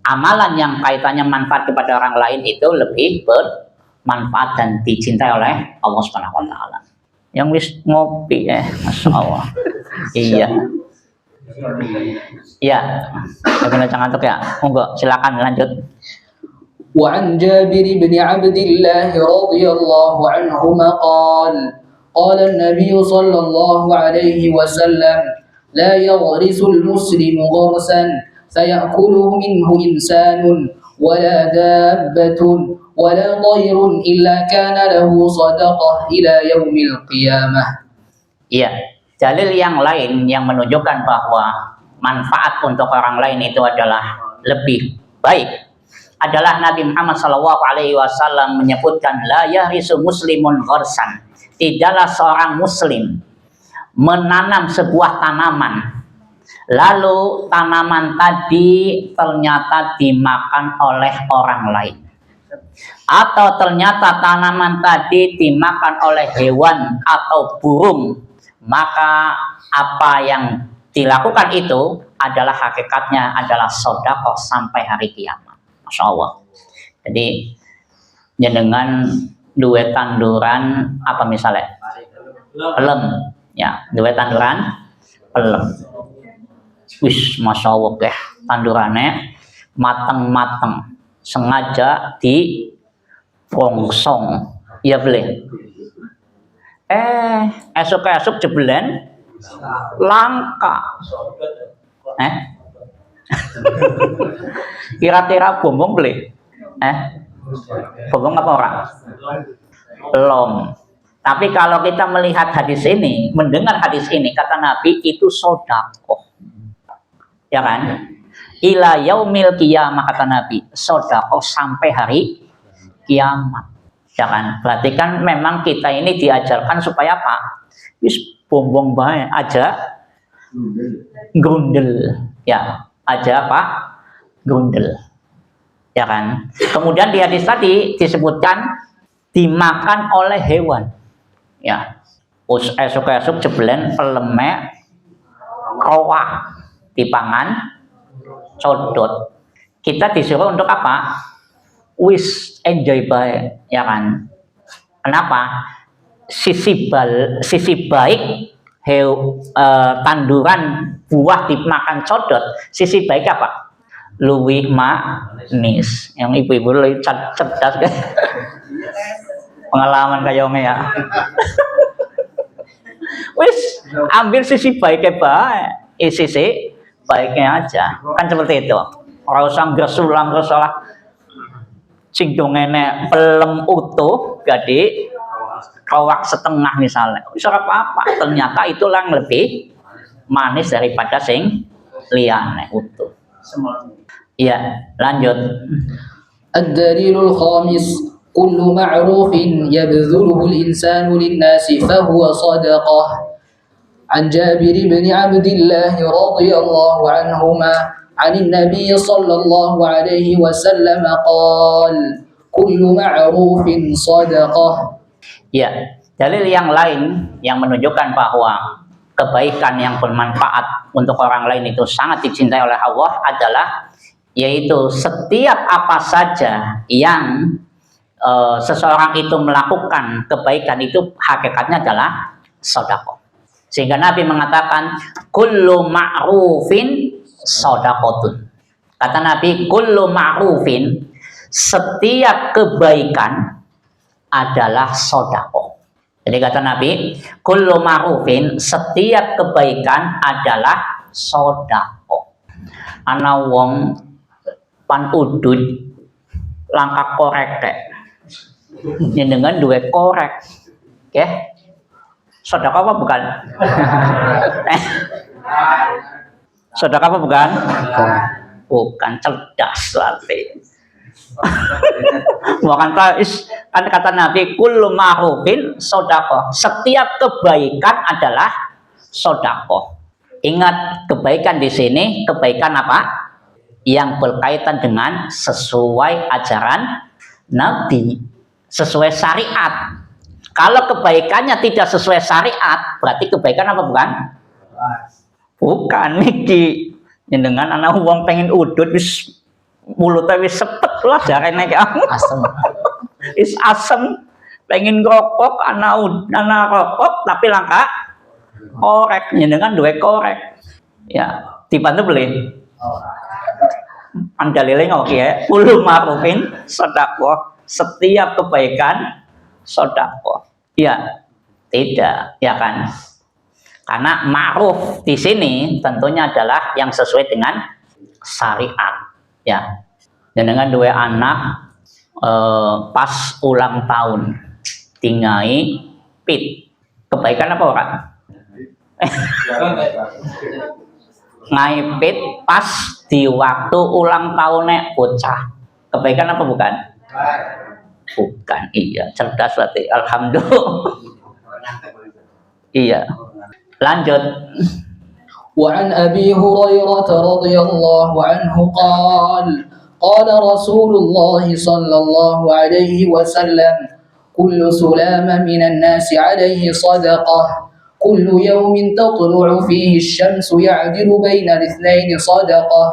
amalan yang kaitannya manfaat kepada orang lain itu lebih bermanfaat dan dicintai oleh Allah Subhanahu Wa Taala. Yang wis ngopi Masya Allah. Iya. Ya. Jangan ngantuk ya. Monggo silakan lanjut. وعن جابر بن عبد الله رضي الله عنهما قال النبي صلى الله عليه وسلم لا يغرس المسلم غرسا فيأكله منه إنسان ولا دابة ولا طير إلا كان له صدقة إلى يوم القيامة. Iya, dalil yang lain yang menunjukkan bahwa manfaat untuk orang lain itu adalah lebih baik adalah Nabi Muhammad SAW menyebutkan la yahrisu muslimun gharsan. Tidaklah seorang muslim menanam sebuah tanaman lalu tanaman tadi ternyata dimakan oleh orang lain. Atau ternyata tanaman tadi dimakan oleh hewan atau burung, maka apa yang dilakukan itu adalah hakikatnya adalah sedekah sampai hari kiamat. Masya Allah. Jadi jenengan duwe tanduran apa misalnya pelem, ya duwe tanduran pelem. Wis Masya Allah deh, tandurannya mateng-mateng, sengaja di pongsong, ya boleh. Esok-esok jebelen langka. Kira-kira bombong boleh? Bombong apa orang? Belum. Tapi kalau kita melihat hadis ini, mendengar hadis ini, kata Nabi itu sodakoh. Ya kan? Ila yaumil qiyamah kata Nabi, sodakoh sampai hari kiamat. Ya kan? Berarti kan memang kita ini diajarkan supaya apa? Wis bombong bae aja grundel. Ya, aja apa? Grundel. Ya kan? Kemudian di hadis tadi disebutkan dimakan oleh hewan. Ya. Esok-esok jebelen peleme kowak dipangan codot. Kita disuruh untuk apa? Wis enjoy baik, ya kan? Kenapa? Sisi baik tanduran buah dimakan codot. Sisi baik apa? luwih manis. Yang ibu-ibu lebih cerdas kan. Pengalaman kayongnya ya. Wis ambil sisi baiknya baik, sisi baiknya aja. Kan seperti itu. Ora usah gresulang-gresulang sing dongene pelem utuh jadi kawak setengah misalnya. Wis ora apa-apa. Ternyata itulah yang lebih manis daripada sing liyane utuh. Iya, lanjut. الدليل الخامس كل معروف يبذله الإنسان للناس فهو صدقة عن جابر بن عبد الله رضي الله عنهما عن النبي صلى الله عليه وسلم قال كل معروف صدقة. Ya, dalil yang lain yang menunjukkan bahwa kebaikan yang bermanfaat untuk orang lain itu sangat dicintai oleh Allah adalah yaitu setiap apa saja yang seseorang itu melakukan kebaikan itu hakikatnya adalah sedekah. Sehingga Nabi mengatakan kullu ma'rufin shadaqatun. Kata Nabi kullu ma'rufin, setiap kebaikan adalah sedekah. Jadi kata Nabi kullu ma'rufin, setiap kebaikan adalah sedekah. Ana wong pan udut langkah korek teh dengan dua korek oke sedekah apa bukan? Sedekah apa bukan? Bukan, cerdas berarti. Bukan kan kata Nabi kullu ma'rufin sedekah, setiap kebaikan adalah sedekah. Ingat, kebaikan di sini kebaikan apa? Yang berkaitan dengan sesuai ajaran Nabi, sesuai syariat. Kalau kebaikannya tidak sesuai syariat, berarti kebaikan apa bukan? Bukan niki. Dengan anak uang pengen udut wis mulutnya wis sepet lah jarene kamu. Asem. Is asem. Pengen rokok anak rokok tapi langka korek dengan dua korek. Ya, dibantu beli. Andalile ngoki ya, kullu ma'rufin sedekah, setiap kebaikan sedekah. Ya, tidak, ya kan? Karena ma'ruf di sini tentunya adalah yang sesuai dengan syariat, ya. Dan dengan dua anak pas ulang tahun, tingai pit, kebaikan apa orang? Ngaipit pas di waktu ulang tahunnya bocah, kebaikan apa bukan? Bukan, iya, cerdas berarti, alhamdulillah. Iya, lanjut. وعن أبي هريرة رضي الله عنه قال قال رسول الله صلى الله عليه وسلم كل سلام من الناس عليه صدقة كل يوم تطلع فيه الشمس يعدل بين الاثنين صدقة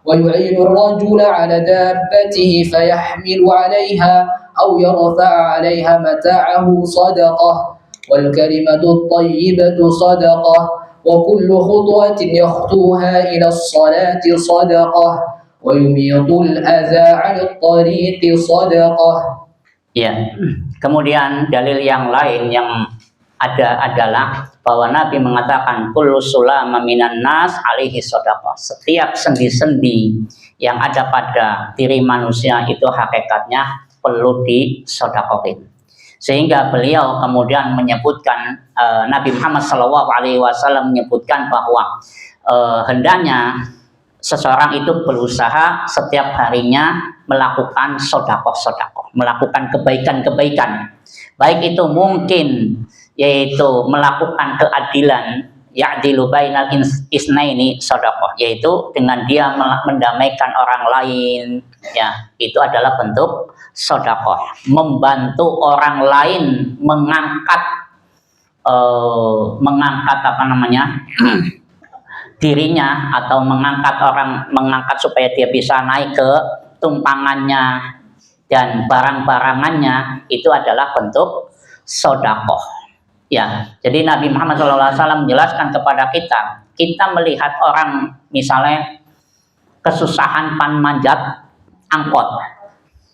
ويعين الرجل على دابته فيحمل عليها أو يرفع عليها متاعه صدقة والكلمة الطيبة صدقة وكل خطوة يخطوها إلى الصلاة صدقة ويميط الأذى عن الطريق صدقة. Ya, kemudian dalil yang lain yang ada adalah bahwa Nabi mengatakan kullu sulama minan nas alaihi shadaqah. Setiap sendi-sendi yang ada pada diri manusia itu hakikatnya perlu disedekahkan. Sehingga beliau kemudian menyebutkan Nabi Muhammad SAW menyebutkan bahwa hendaknya seseorang itu berusaha setiap harinya melakukan sedekah, melakukan kebaikan-kebaikan. Baik itu mungkin yaitu melakukan keadilan, ya'dilu bainal isnaini sedekah, yaitu dengan dia mendamaikan orang lain, ya, itu adalah bentuk sedekah. Membantu orang lain mengangkat apa namanya? dirinya, atau mengangkat supaya dia bisa naik ke tumpangannya dan barang-barangannya, itu adalah bentuk sedekah. Ya, jadi Nabi Muhammad SAW menjelaskan kepada kita melihat orang misalnya kesusahan pan manjat angkot,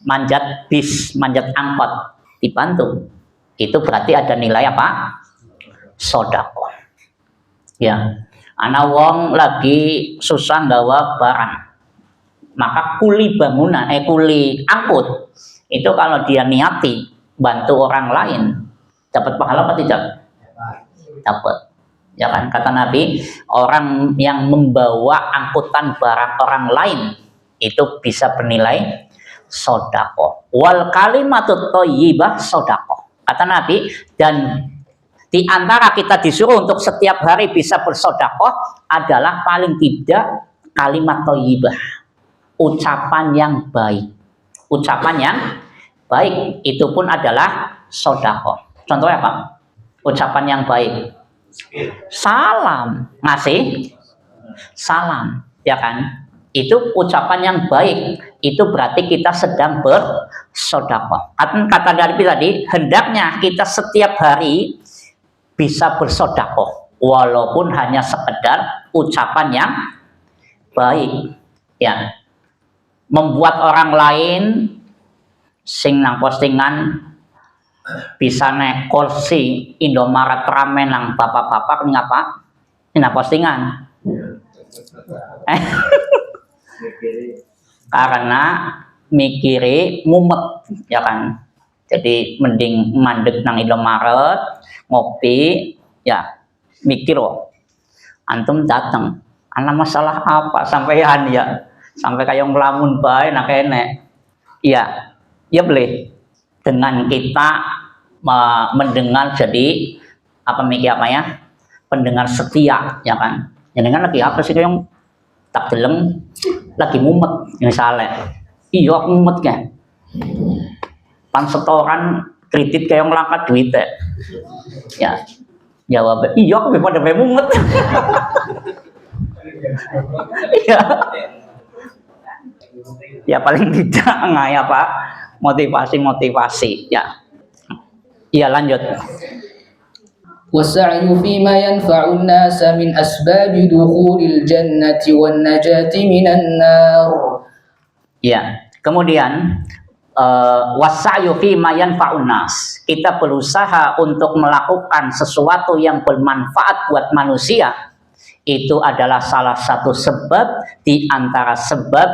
manjat bis, manjat angkot, dibantu, itu berarti ada nilai apa? Sodako. Ya, anak wong lagi susah gawa barang, maka kuli bangunan, kuli angkut, itu kalau dia niati bantu orang lain, dapat pahala apa tidak? Dapat. Ya kan, kata Nabi, orang yang membawa angkutan barang orang lain itu bisa bernilai sodako. Wal kalimatut thayyibah sodako. Kata Nabi, dan di antara kita disuruh untuk setiap hari bisa bersodakoh adalah paling tidak kalimat thayyibah, ucapan yang baik. Ucapan yang baik itu pun adalah sodakoh. Contohnya apa? Ucapan yang baik. Salam, ngasih salam, ya kan? Itu ucapan yang baik. Itu berarti kita sedang bersodakoh. Kata dari tadi, hendaknya kita setiap hari bisa bersodakoh, walaupun hanya sekedar ucapan yang baik, ya. Membuat orang lain sing nang postingan bisa naik kursi Indomaret ramen nang bapak-bapak ini apa? Ini postingan. Karena mikiri mumet, ya kan. Jadi mending mandek nang Indomaret ngopi, ya mikir loh. Antum datang, ana masalah apa sampean ya? Sampai kayak melamun bae nak enek. Iya, ya boleh. Dengan kita mendengar jadi apa mikir apa ya? Pendengar setia, ya kan? Ya dengan lagi apa sih yang tak deleng lagi mumet misalnya. Iya aku mumet kan. Pan setoran kredit kayak ngelangkat duit ya. Jawab, iya aku pada mumet. Iya. Ya paling tidak ngaya Pak, motivasi ya. Iya lanjut. والسعي فيما ينفع الناس من أسباب دخول الجنة والنجاة من النار. Ya, kemudian wasa'yu fima yanfa'un nas. Kita berusaha untuk melakukan sesuatu yang bermanfaat buat manusia. Itu adalah salah satu sebab di antara sebab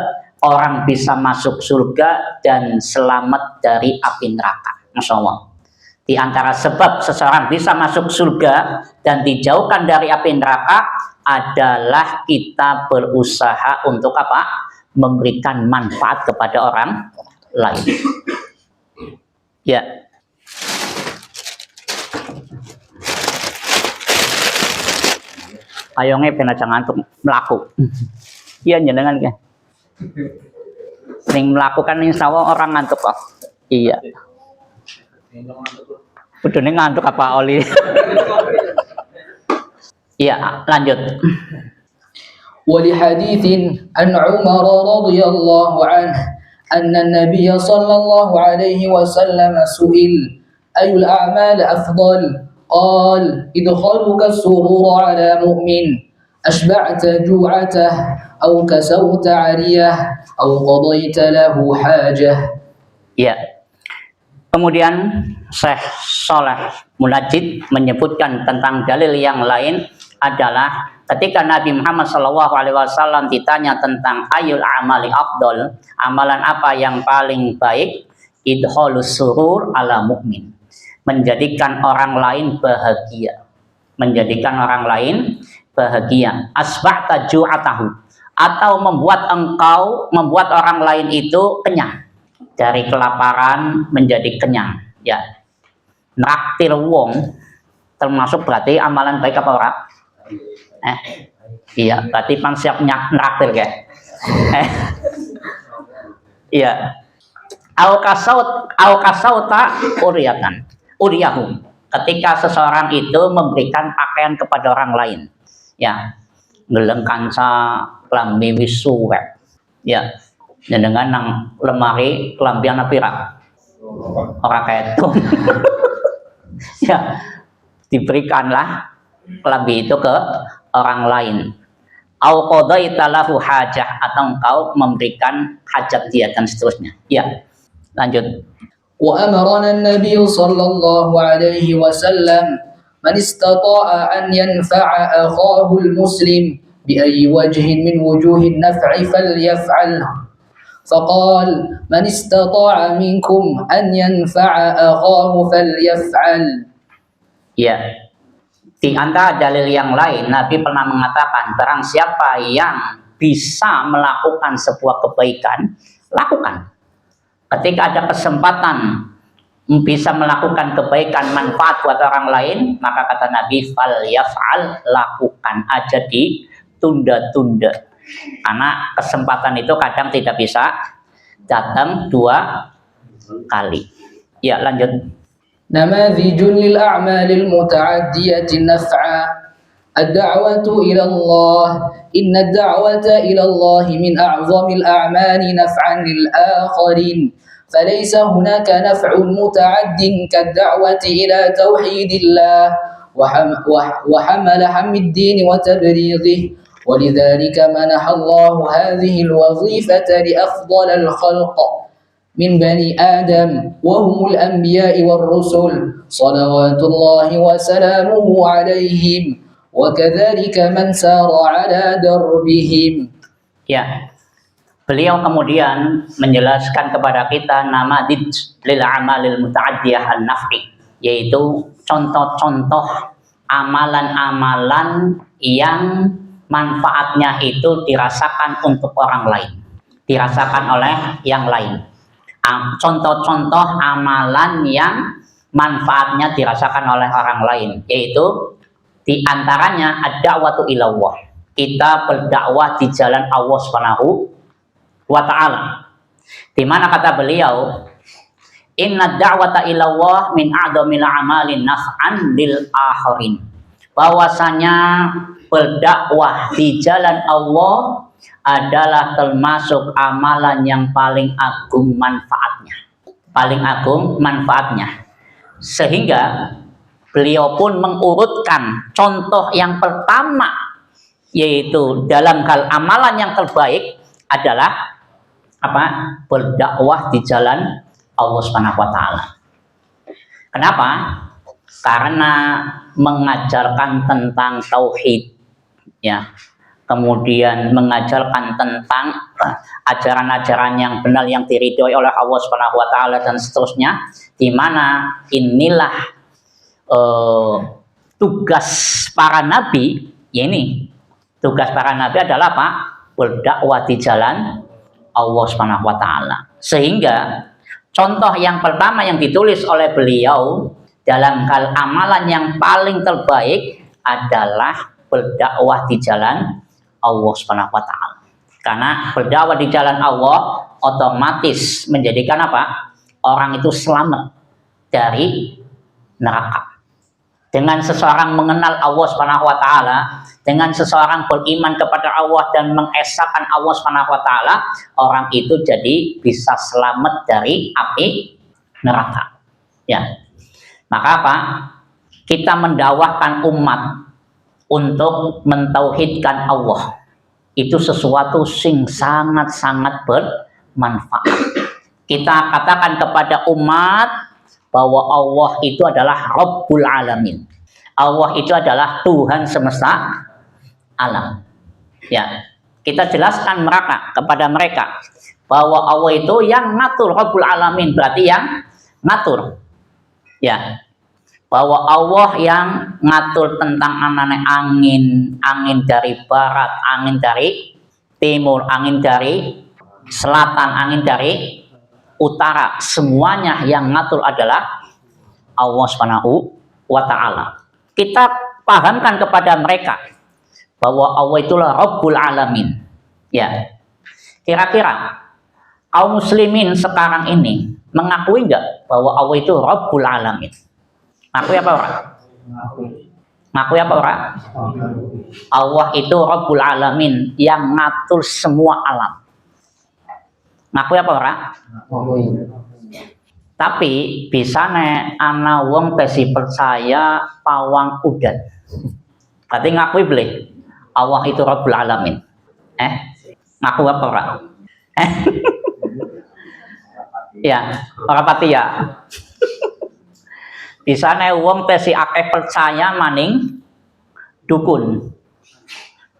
orang bisa masuk surga dan selamat dari api neraka. Masya Allah. Di antara sebab seseorang bisa masuk surga dan dijauhkan dari api neraka adalah kita berusaha untuk apa? Memberikan manfaat kepada orang lain. Ya. Ayo ngeben aja ngantuk melaku. Iya jenengan ke. Sing melakukan insya Allah orang ngantuk kok. Iya. Udah ngantuk apa oli? Iya lanjut. ولحديث عن عمر رضي الله عنه أن النبي صلى الله عليه وسلم سئل أي الأعمال أفضل؟ قال إدخالك السرور على مؤمن أشبعت جوعته أو كسوت عريه أو قضيت له حاجة. Ya. Kemudian Syekh Shaleh Munajjid menyebutkan tentang dalil yang lain adalah ketika Nabi Muhammad SAW ditanya tentang ayul amali afdol, amalan apa yang paling baik, idholus surur ala mukmin, menjadikan orang lain bahagia, menjadikan orang lain bahagia, asbahta ju'atahu, atau membuat orang lain itu kenyang, dari kelaparan menjadi kenyang, ya. Naktir wong termasuk berarti amalan baik apa ora? Iya, berarti pan siap naktir ya. Iya. Au kasauta uriyahum. Ketika seseorang itu memberikan pakaian kepada orang lain, ya, ngeleng kanca klambi wis suwek, ya, dengan nang lemari kelambian pira, orang kayak itu, ya, diberikanlah klambi itu ke orang lain. au qadaita lahu hajah, atau engkau memberikan hajat dia dan seterusnya. Ya, lanjut. وأمرنا النبي صلى الله عليه وسلم من استطاع أن ينفع أخاه المسلم بأي وجه من وجوه النفع فليفعله فقال من استطاع منكم أن ينفع أخاه فليفعل. Ya, di antara dalil yang lain Nabi pernah mengatakan barang siapa yang bisa melakukan sebuah kebaikan, lakukan. Ketika ada kesempatan bisa melakukan kebaikan manfaat buat orang lain, maka kata Nabi fal yaf'al, lakukan aja, ditunda-tunda. Karena kesempatan itu kadang tidak bisa datang dua kali. Ya, lanjut. نماذج للأعمال المتعدية نفعا الدعوة إلى الله إن الدعوة إلى الله من أعظم الأعمال نفعا للآخرين فليس هناك نفع متعد كالدعوة إلى توحيد الله وحمل هم الدين وتبريضه ولذلك منح الله هذه الوظيفة لأفضل الخلق من بني آدم وهم الأنبياء والرسل صلوات الله وسلامه عليهم وكذلك من سار على دربهم. Ya, beliau kemudian menjelaskan kepada kita nama lil amalil muta'addiyah an-naf'i, yaitu contoh-contoh amalan-amalan yang manfaatnya itu dirasakan untuk orang lain, dirasakan oleh yang lain. Contoh-contoh amalan yang manfaatnya dirasakan oleh orang lain, yaitu diantaranya ad-da'watu ilallah, kita berdakwah di jalan Allah Subhanahu wa ta'ala, di mana kata beliau inna da'wata ilallah min a'dhamil amalin naf'an lil akharin, bahwasanya berdakwah di jalan Allah adalah termasuk amalan yang paling agung manfaatnya, paling agung manfaatnya. Sehingga beliau pun mengurutkan contoh yang pertama, yaitu dalam hal amalan yang terbaik adalah apa? Berdakwah di jalan Allah Subhanahu wa taala. Kenapa? Karena mengajarkan tentang tauhid, ya. Kemudian mengajarkan tentang ajaran-ajaran yang benar yang diridhoi oleh Allah Subhanahu wa taala dan seterusnya, di mana inilah tugas para nabi. Ya, ini tugas para nabi adalah apa? Berdakwah di jalan Allah Subhanahu wa taala. Sehingga contoh yang pertama yang ditulis oleh beliau dalam hal amalan yang paling terbaik adalah berdakwah di jalan Allah Subhanahu wa taala. Karena berdakwah di jalan Allah otomatis menjadikan apa? Orang itu selamat dari neraka. Dengan seseorang mengenal Allah Subhanahu wa taala, dengan seseorang beriman kepada Allah dan mengesahkan Allah Subhanahu wa taala, orang itu jadi bisa selamat dari api neraka. Ya. Maka apa? Kita mendakwahkan umat untuk mentauhidkan Allah, itu sesuatu sing sangat-sangat bermanfaat. Kita katakan kepada umat bahwa Allah itu adalah Rabbul Alamin. Allah itu adalah Tuhan semesta alam. Ya, kita jelaskan kepada mereka bahwa Allah itu yang ngatur, Rabbul Alamin berarti yang ngatur. Ya, bahwa Allah yang ngatur tentang anane angin dari barat, angin dari timur, angin dari selatan, angin dari utara, semuanya yang ngatur adalah Allah Subhanahu wa taala. Kita pahamkan kepada mereka bahwa Allah itulah Rabbul Alamin. Ya. Kira-kira kaum muslimin sekarang ini mengakui enggak bahwa Allah itu Rabbul Alamin? Ngakui apa orang? Ngakui apa orang? Allah itu Rabbul Alamin, yang ngatur semua alam. Ngakui apa orang? Tapi bisa ana wong tesi percaya pawang udan. Berarti ngakui boleh. Allah itu Rabbul Alamin? Ngaku apa ora? Ya, ora pati ya. Bisane wong tesi akeh percaya maning dukun.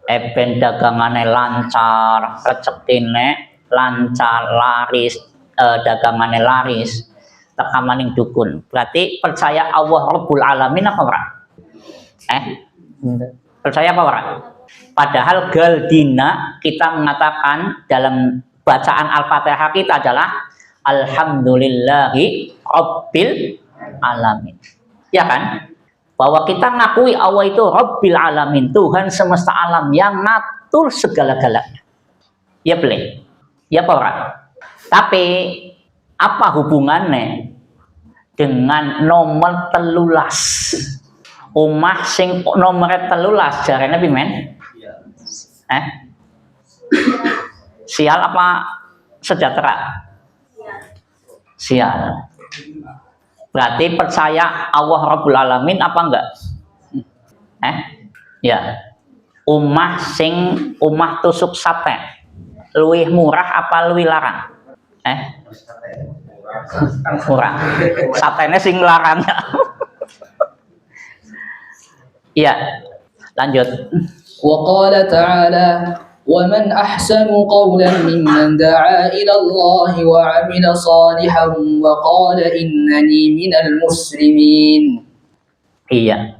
Ben dagangane lancar, rezektine lancar, laris, dagangane laris, teka maning dukun. Berarti percaya Allah Rabbul Alamin apa ora? Percaya apa ora? Padahal Galdina kita mengatakan dalam bacaan Al-Fatihah kita adalah Alhamdulillahi Rabbil Alamin. Ya kan? Bahwa kita ngakui Allah itu Rabbil Alamin, Tuhan semesta alam yang ngatur segala-galanya. Ya boleh. Ya apa ora? Tapi apa hubungannya dengan nomor 13? Omah sing nomor 13 jarene piye men? Sial apa sejahtera? Sial. Berarti percaya Allah Rabbul Alamin apa enggak? Ya. Omah tusuk sate luwih murah apa luwih larang? Murah. Satene sing larang. Iya. Lanjut. Wa qala ta'ala وَمَنْ أَحْسَنُ قَوْلًا مِمَّنْ دَعَا إِلَى اللَّهِ وَعَمِلَ صَالِحًا وَقَالَ إِنَّنِي مِنَ الْمُسْلِمِينَ. Iya.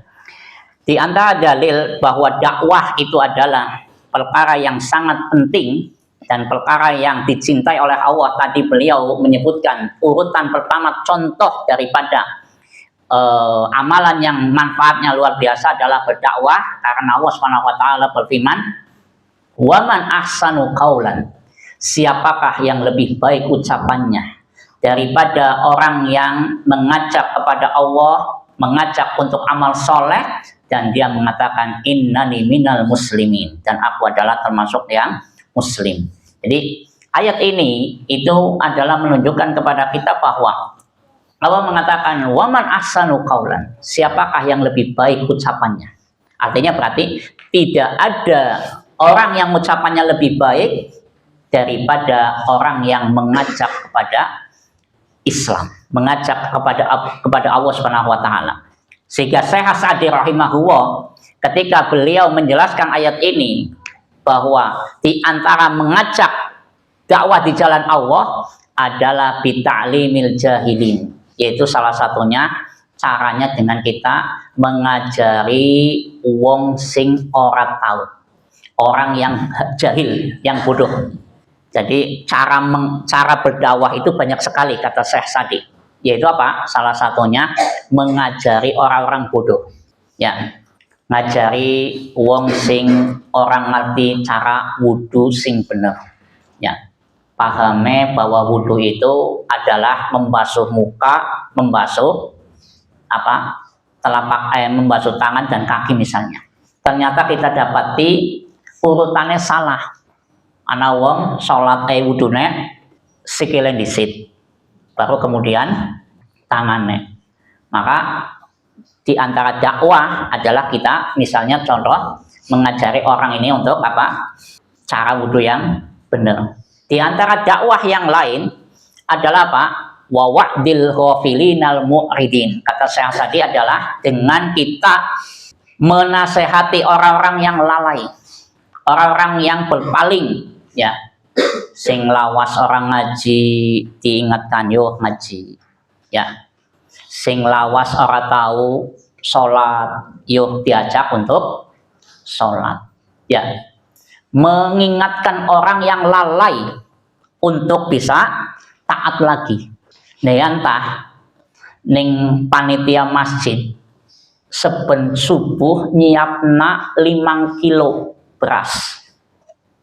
Di antara dalil bahwa dakwah itu adalah perkara yang sangat penting dan perkara yang dicintai oleh Allah. Tadi beliau menyebutkan urutan pertama contoh daripada amalan yang manfaatnya luar biasa adalah berdakwah, karena Allah SWT berfirman, "Waman ahsanu qaulan." Siapakah yang lebih baik ucapannya daripada orang yang mengajak kepada Allah, mengajak untuk amal soleh, dan dia mengatakan innani minal muslimin, dan aku adalah termasuk yang muslim. Jadi ayat ini itu adalah menunjukkan kepada kita bahwa Allah mengatakan waman ahsanu qaulan, siapakah yang lebih baik ucapannya. Artinya berarti tidak ada orang yang ucapannya lebih baik daripada orang yang mengajak kepada Islam, mengajak kepada Allah Subhanahu wa taala. Sehingga Syekh Sa'di rahimahullah ketika beliau menjelaskan ayat ini bahwa di antara mengajak dakwah di jalan Allah adalah bita'limil jahilin, yaitu salah satunya caranya dengan kita mengajari wong sing ora tahu, orang yang jahil, yang bodoh. Jadi cara berdakwah itu banyak sekali kata Syekh Sa'di, yaitu apa? Salah satunya mengajari orang-orang bodoh. Ya, ngajari wong sing orang ngerti cara wudu sing bener. Ya, pahame bahwa wudu itu adalah membasuh muka, membasuh membasuh tangan dan kaki misalnya. Ternyata kita dapati urutannya salah. Ana wong salat wudune sikile dhisit, baru kemudian tangannya. Maka di antara dakwah adalah kita misalnya contoh mengajari orang ini untuk cara wudu yang benar. Di antara dakwah yang lain adalah wa wa'dil ghafilinal mu'ridin. Kata Syekh Sa'di adalah dengan kita menasehati orang-orang yang lalai, orang-orang yang berpaling, ya. Sing lawas orang ngaji diingatkan yo ngaji, ya. Sing lawas orang tahu sholat yo diajak untuk sholat, ya. Mengingatkan orang yang lalai untuk bisa taat lagi. Entah ning panitia masjid seben subuh nyiapna 5 kilo beras.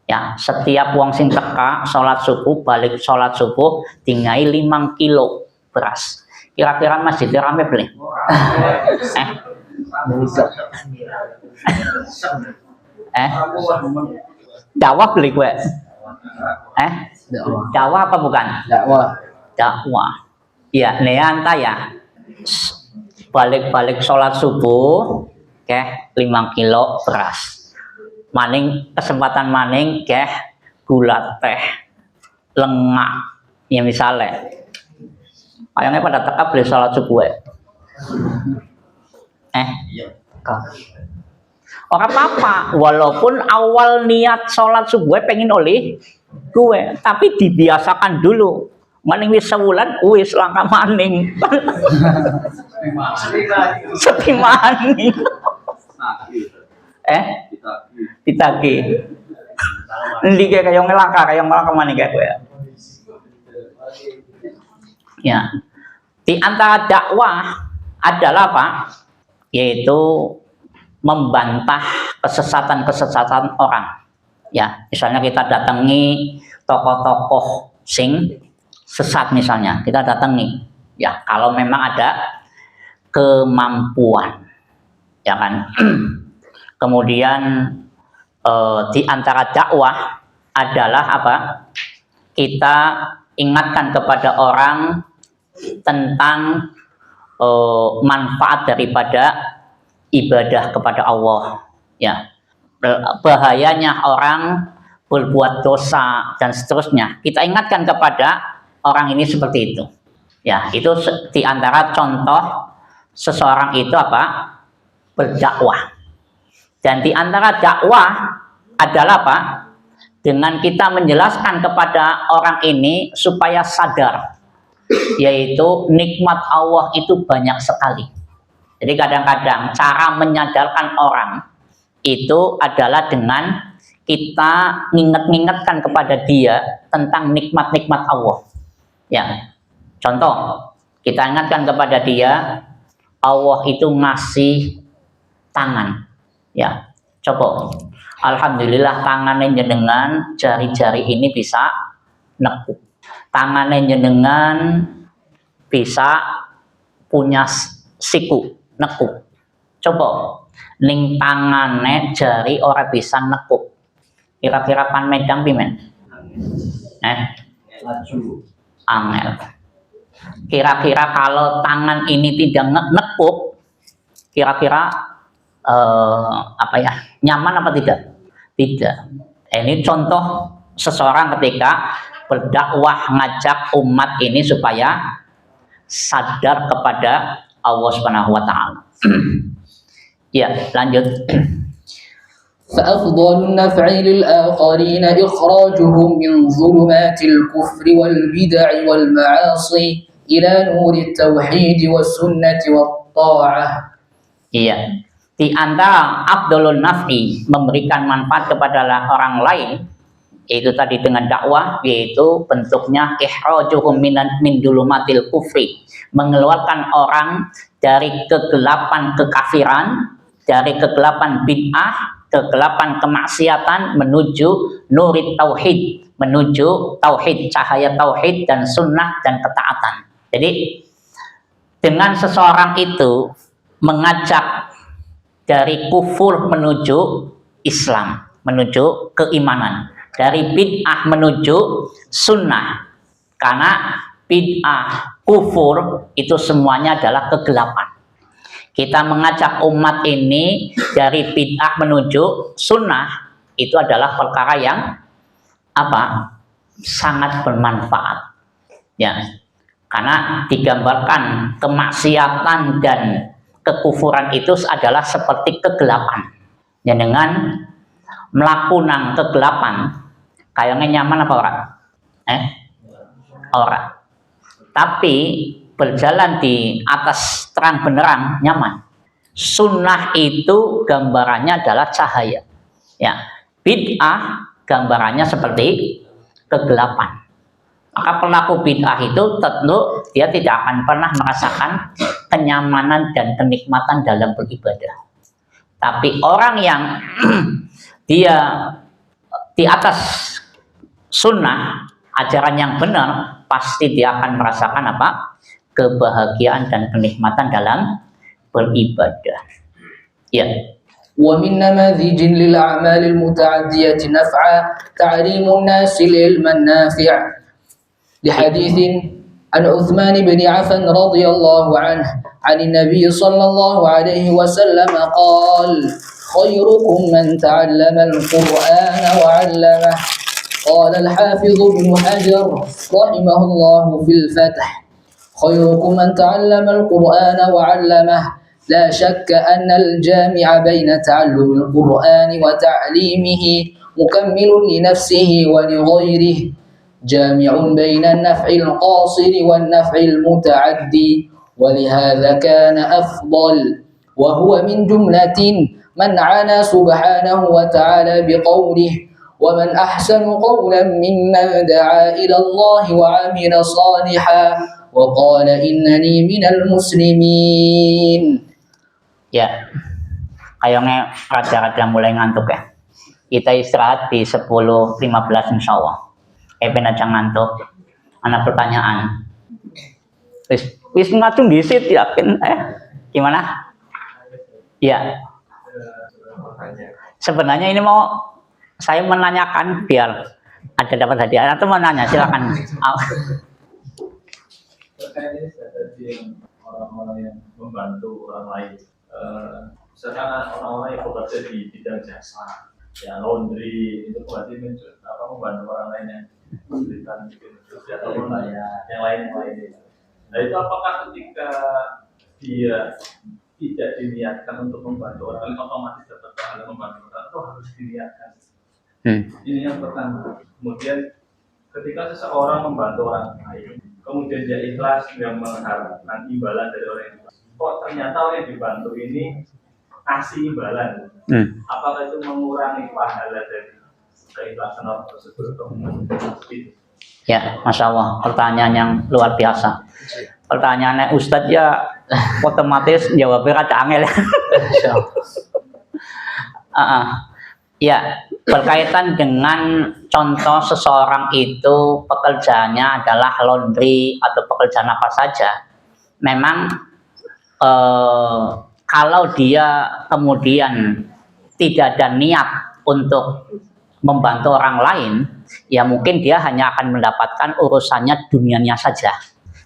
Ya, setiap wong sing teka sholat subuh, balik sholat subuh dingai 5 kilo beras. Kira-kira masjid rame beli? Dakwah beli gue? Dakwah apa bukan? Dakwah. Ya, neanta ya. Balik sholat subuh, 5 kilo beras. maning kesempatan maning keh gula teh lengak ya misalnya kayaknya pada teka beli sholat subuh orang apa walaupun awal niat sholat subuh pengen oleh gue tapi dibiasakan dulu maning wis sewulan wis langkah maning sepi maning ditagi ndi kayak ngelangkah maning kayak gue ya di antara dakwah adalah apa yaitu membantah kesesatan orang ya misalnya kita datangi tokoh-tokoh sing sesat misalnya kita datangi ya kalau memang ada kemampuan ya kan kemudian di antara dakwah adalah apa kita ingatkan kepada orang tentang manfaat daripada ibadah kepada Allah ya bahayanya orang berbuat dosa dan seterusnya kita ingatkan kepada orang ini seperti itu ya itu diantara contoh seseorang itu apa berdakwah dan diantara dakwah adalah apa dengan kita menjelaskan kepada orang ini supaya sadar yaitu nikmat Allah itu banyak sekali. Jadi kadang-kadang cara menyadarkan orang itu adalah dengan kita nginget-ngingetkan kepada dia tentang nikmat-nikmat Allah. Ya, contoh kita ingatkan kepada dia Allah itu ngasih tangan. Ya, coba. Alhamdulillah tangannya jenengan jari-jari ini bisa nekuk. Tangannya jenengan bisa punya siku nekuk. Coba ning tangane jari ora bisa nekuk. Kira-kira pan medang pimen? Angel. Kira-kira kalau tangan ini tidak nekuk, kira-kira apa ya? Nyaman apa tidak? Tidak. Ini contoh seseorang ketika berdakwah ngajak umat ini supaya sadar kepada Allah Subhanahu wa taala. Ya, lanjut. فأفضل النفع للآخرين إخراجهم من ظلمات الكفر والبدع والمعاصي إلى نور التوحيد والسنة والطاعة. Iya. Di antara afdhalun naf'i memberikan manfaat kepada orang lain yaitu tadi dengan dakwah yaitu bentuknya ihrajuhum min dulumatil kufri mengeluarkan orang dari kegelapan kekafiran dari kegelapan bid'ah kegelapan kemaksiatan menuju nurit tauhid menuju tauhid cahaya tauhid dan sunnah dan ketaatan. Jadi dengan seseorang itu mengajak dari kufur menuju Islam menuju keimanan dari bid'ah menuju sunnah karena bid'ah kufur itu semuanya adalah kegelapan. Kita mengajak umat ini dari bid'ah menuju sunnah itu adalah perkara yang apa sangat bermanfaat ya karena digambarkan kemaksiatan dan kekufuran itu adalah seperti kegelapan ya dengan melakukan kegelapan kayaknya nyaman apa orang? Orang tapi berjalan di atas terang benderang nyaman. Sunnah itu gambarannya adalah cahaya. Ya, bid'ah gambarannya seperti kegelapan. Maka pelaku bid'ah itu tentu dia tidak akan pernah merasakan kenyamanan dan kenikmatan dalam beribadah. Tapi orang yang dia di atas sunnah, ajaran yang benar, pasti dia akan merasakan apa? Kebahagiaan dan kenikmatan dalam beribadah. Ya. ومن نماذج للأعمال المتعدية نفعا تعليم الناس العلم النافع لحديث عن عثمان بن عفان رضي الله عنه عن النبي صلى الله عليه وسلم قال خيركم من تعلم القرآن وعلمه. قال الحافظ ابن حجر رحمه الله في الفتح: خيركم من تعلم القرآن وعلمه. لا شك أن الجامع بين تعلم القرآن وتعليمه مكمل لنفسه ولغيره، جامع بين النفع القاصر والنفع المتعدي، ولهذا كان أفضل. وهو من جملة من عنى سبحانه وتعالى بقوله: ومن أحسن قولا ممن دعا إلى الله وعمل صالحا وقال إنني من المسلمين. Ya, kayaknya rada-rada mulai ngantuk ya. Kita istirahat di 10.15 insya Allah. Eben aja ngantuk. Anak pertanyaan. Wis ngacung disit yakin gimana? Ya. Sebenarnya ini mau saya menanyakan biar ada dapat hadiah atau mau nanya silakan. Terkait ini tadi orang-orang yang membantu orang lain. Misalkan orang-orang yang bekerja di bidang jasa, ya laundry itu berarti membantu orang lain yang kesulitan atau yang lain. Nah itu apakah ketika dia tidak diniatkan untuk membantu orang lain otomatis dapat pahala membantu orang itu harus diniatkan. Ini yang pertama. Kemudian ketika seseorang membantu orang lain, kemudian dia ikhlas yang mengharapkan imbalan dari orang yang kok ternyata orang yang dibantu ini kasih imbalan. Apakah itu mengurangi pahala dari keikhlasan orang tersebut atau itu? Ya, Masya Allah, pertanyaan yang luar biasa. Pertanyaannya Ustadz ya otomatis jawabnya rada angel ya. Ya, berkaitan dengan contoh seseorang itu pekerjaannya adalah laundry atau pekerjaan apa saja. Memang kalau dia kemudian tidak ada niat untuk membantu orang lain, ya mungkin dia hanya akan mendapatkan urusannya dunianya saja.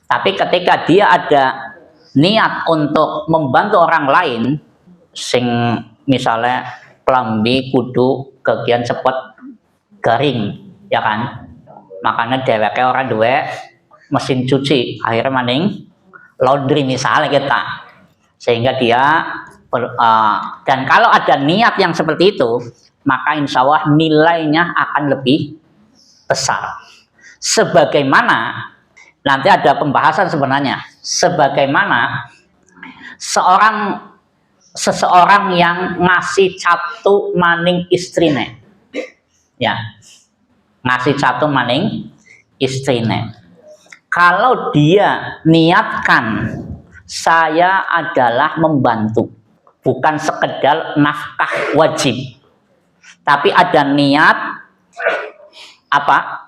Tapi ketika dia ada niat untuk membantu orang lain, sing misalnya klambi kudu kegian cepet garing, ya kan? Makanya dheweke orang duwe mesin cuci, akhirnya maning laundry misalnya kita, sehingga dia dan kalau ada niat yang seperti itu, maka insya Allah nilainya akan lebih besar. Sebagaimana nanti ada pembahasan sebenarnya, sebagaimana seseorang yang ngasih catu maning istrine, ya, ngasih catu maning istrine. Kalau dia niatkan saya adalah membantu, bukan sekedar nafkah wajib, tapi ada niat apa?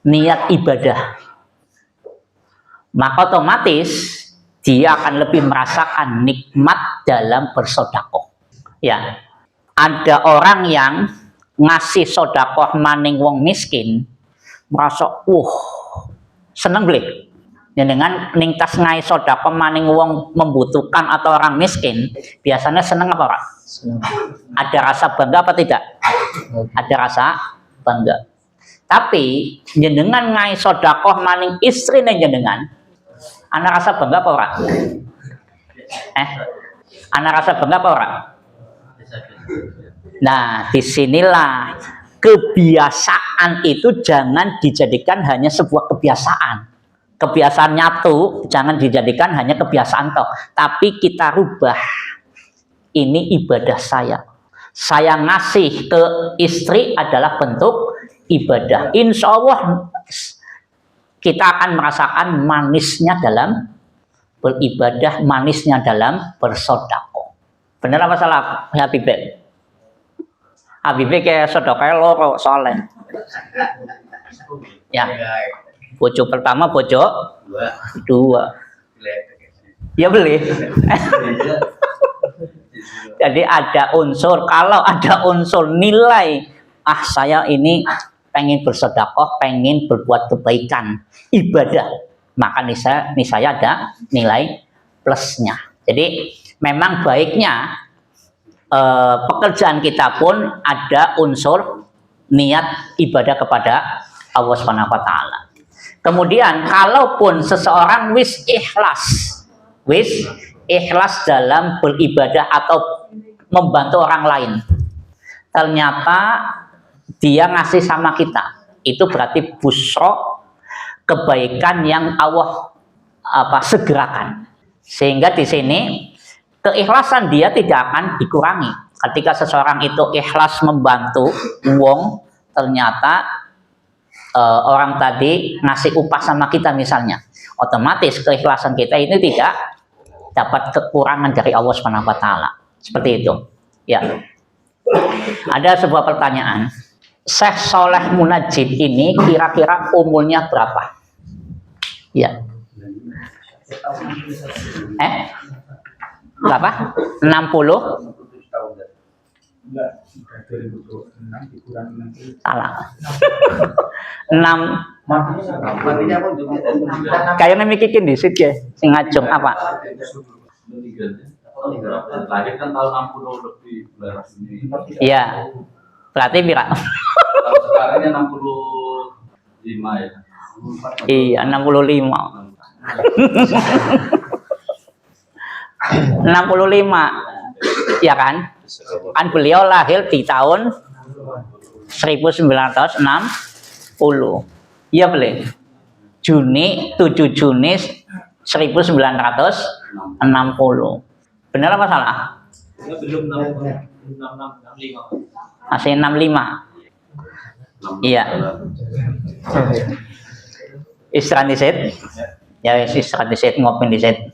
Niat ibadah. Maka otomatis dia akan lebih merasakan nikmat dalam bersodakoh. Ya, ada orang yang ngasih sodakoh maning wong miskin, merasa seneng beli. Ya, dengan ningkas ngai sodakoh maning wong membutuhkan atau orang miskin, biasanya seneng apa orang? Ada rasa bangga apa tidak? Ada rasa bangga. Tapi jenengan ngai sodakoh maning istri jenengan, anak rasa bangga apa orang? Anak rasa bangga apa orang? Nah, disinilah kebiasaan itu jangan dijadikan hanya sebuah kebiasaan. Kebiasaan nyatu jangan dijadikan hanya kebiasaan toh, tapi kita rubah. Ini ibadah saya. Saya ngasih ke istri adalah bentuk ibadah. Insya Allah kita akan merasakan manisnya dalam beribadah, manisnya dalam bersedekah. Benar apa salah, Habib? Habib kayak sedekah loro soalnya. Ya. Bojo pertama, bojo dua. Ya beli. Jadi ada unsur, kalau ada unsur nilai, saya ini pengen bersedekah, pengen berbuat kebaikan, ibadah, maka niscaya ada nilai plusnya. Jadi memang baiknya pekerjaan kita pun ada unsur niat ibadah kepada Allah Subhanahu wa taala. Kemudian kalaupun seseorang wis ikhlas dalam beribadah atau membantu orang lain, ternyata dia ngasih sama kita, itu berarti busro, kebaikan yang Allah segerakan. Sehingga di sini keikhlasan dia tidak akan dikurangi. Ketika seseorang itu ikhlas membantu wong, ternyata orang tadi ngasih upah sama kita misalnya, otomatis keikhlasan kita ini tidak dapat kekurangan dari Allah Subhanahu wa taala. Seperti itu. Ya. Ada sebuah pertanyaan. Syekh Soleh Munajjid ini kira-kira umurnya berapa? Ya. Berapa? 60? Salah. 6. Kayaknya mikirin di situ ya. Sing ngajeng apa? Lahir kan tahun 60 lebih bulan Juni. Iya. Berarti pira? Sekarangnya 65 ya. Iya, 65. 65. Ya kan? Kan beliau lahir di tahun 1960. Iya boleh. 7 Juni 1960. Benar apa salah? Belum 65. Masih 65. Iya. Istirahat di set. Ya istirahat di set, ngopi di set.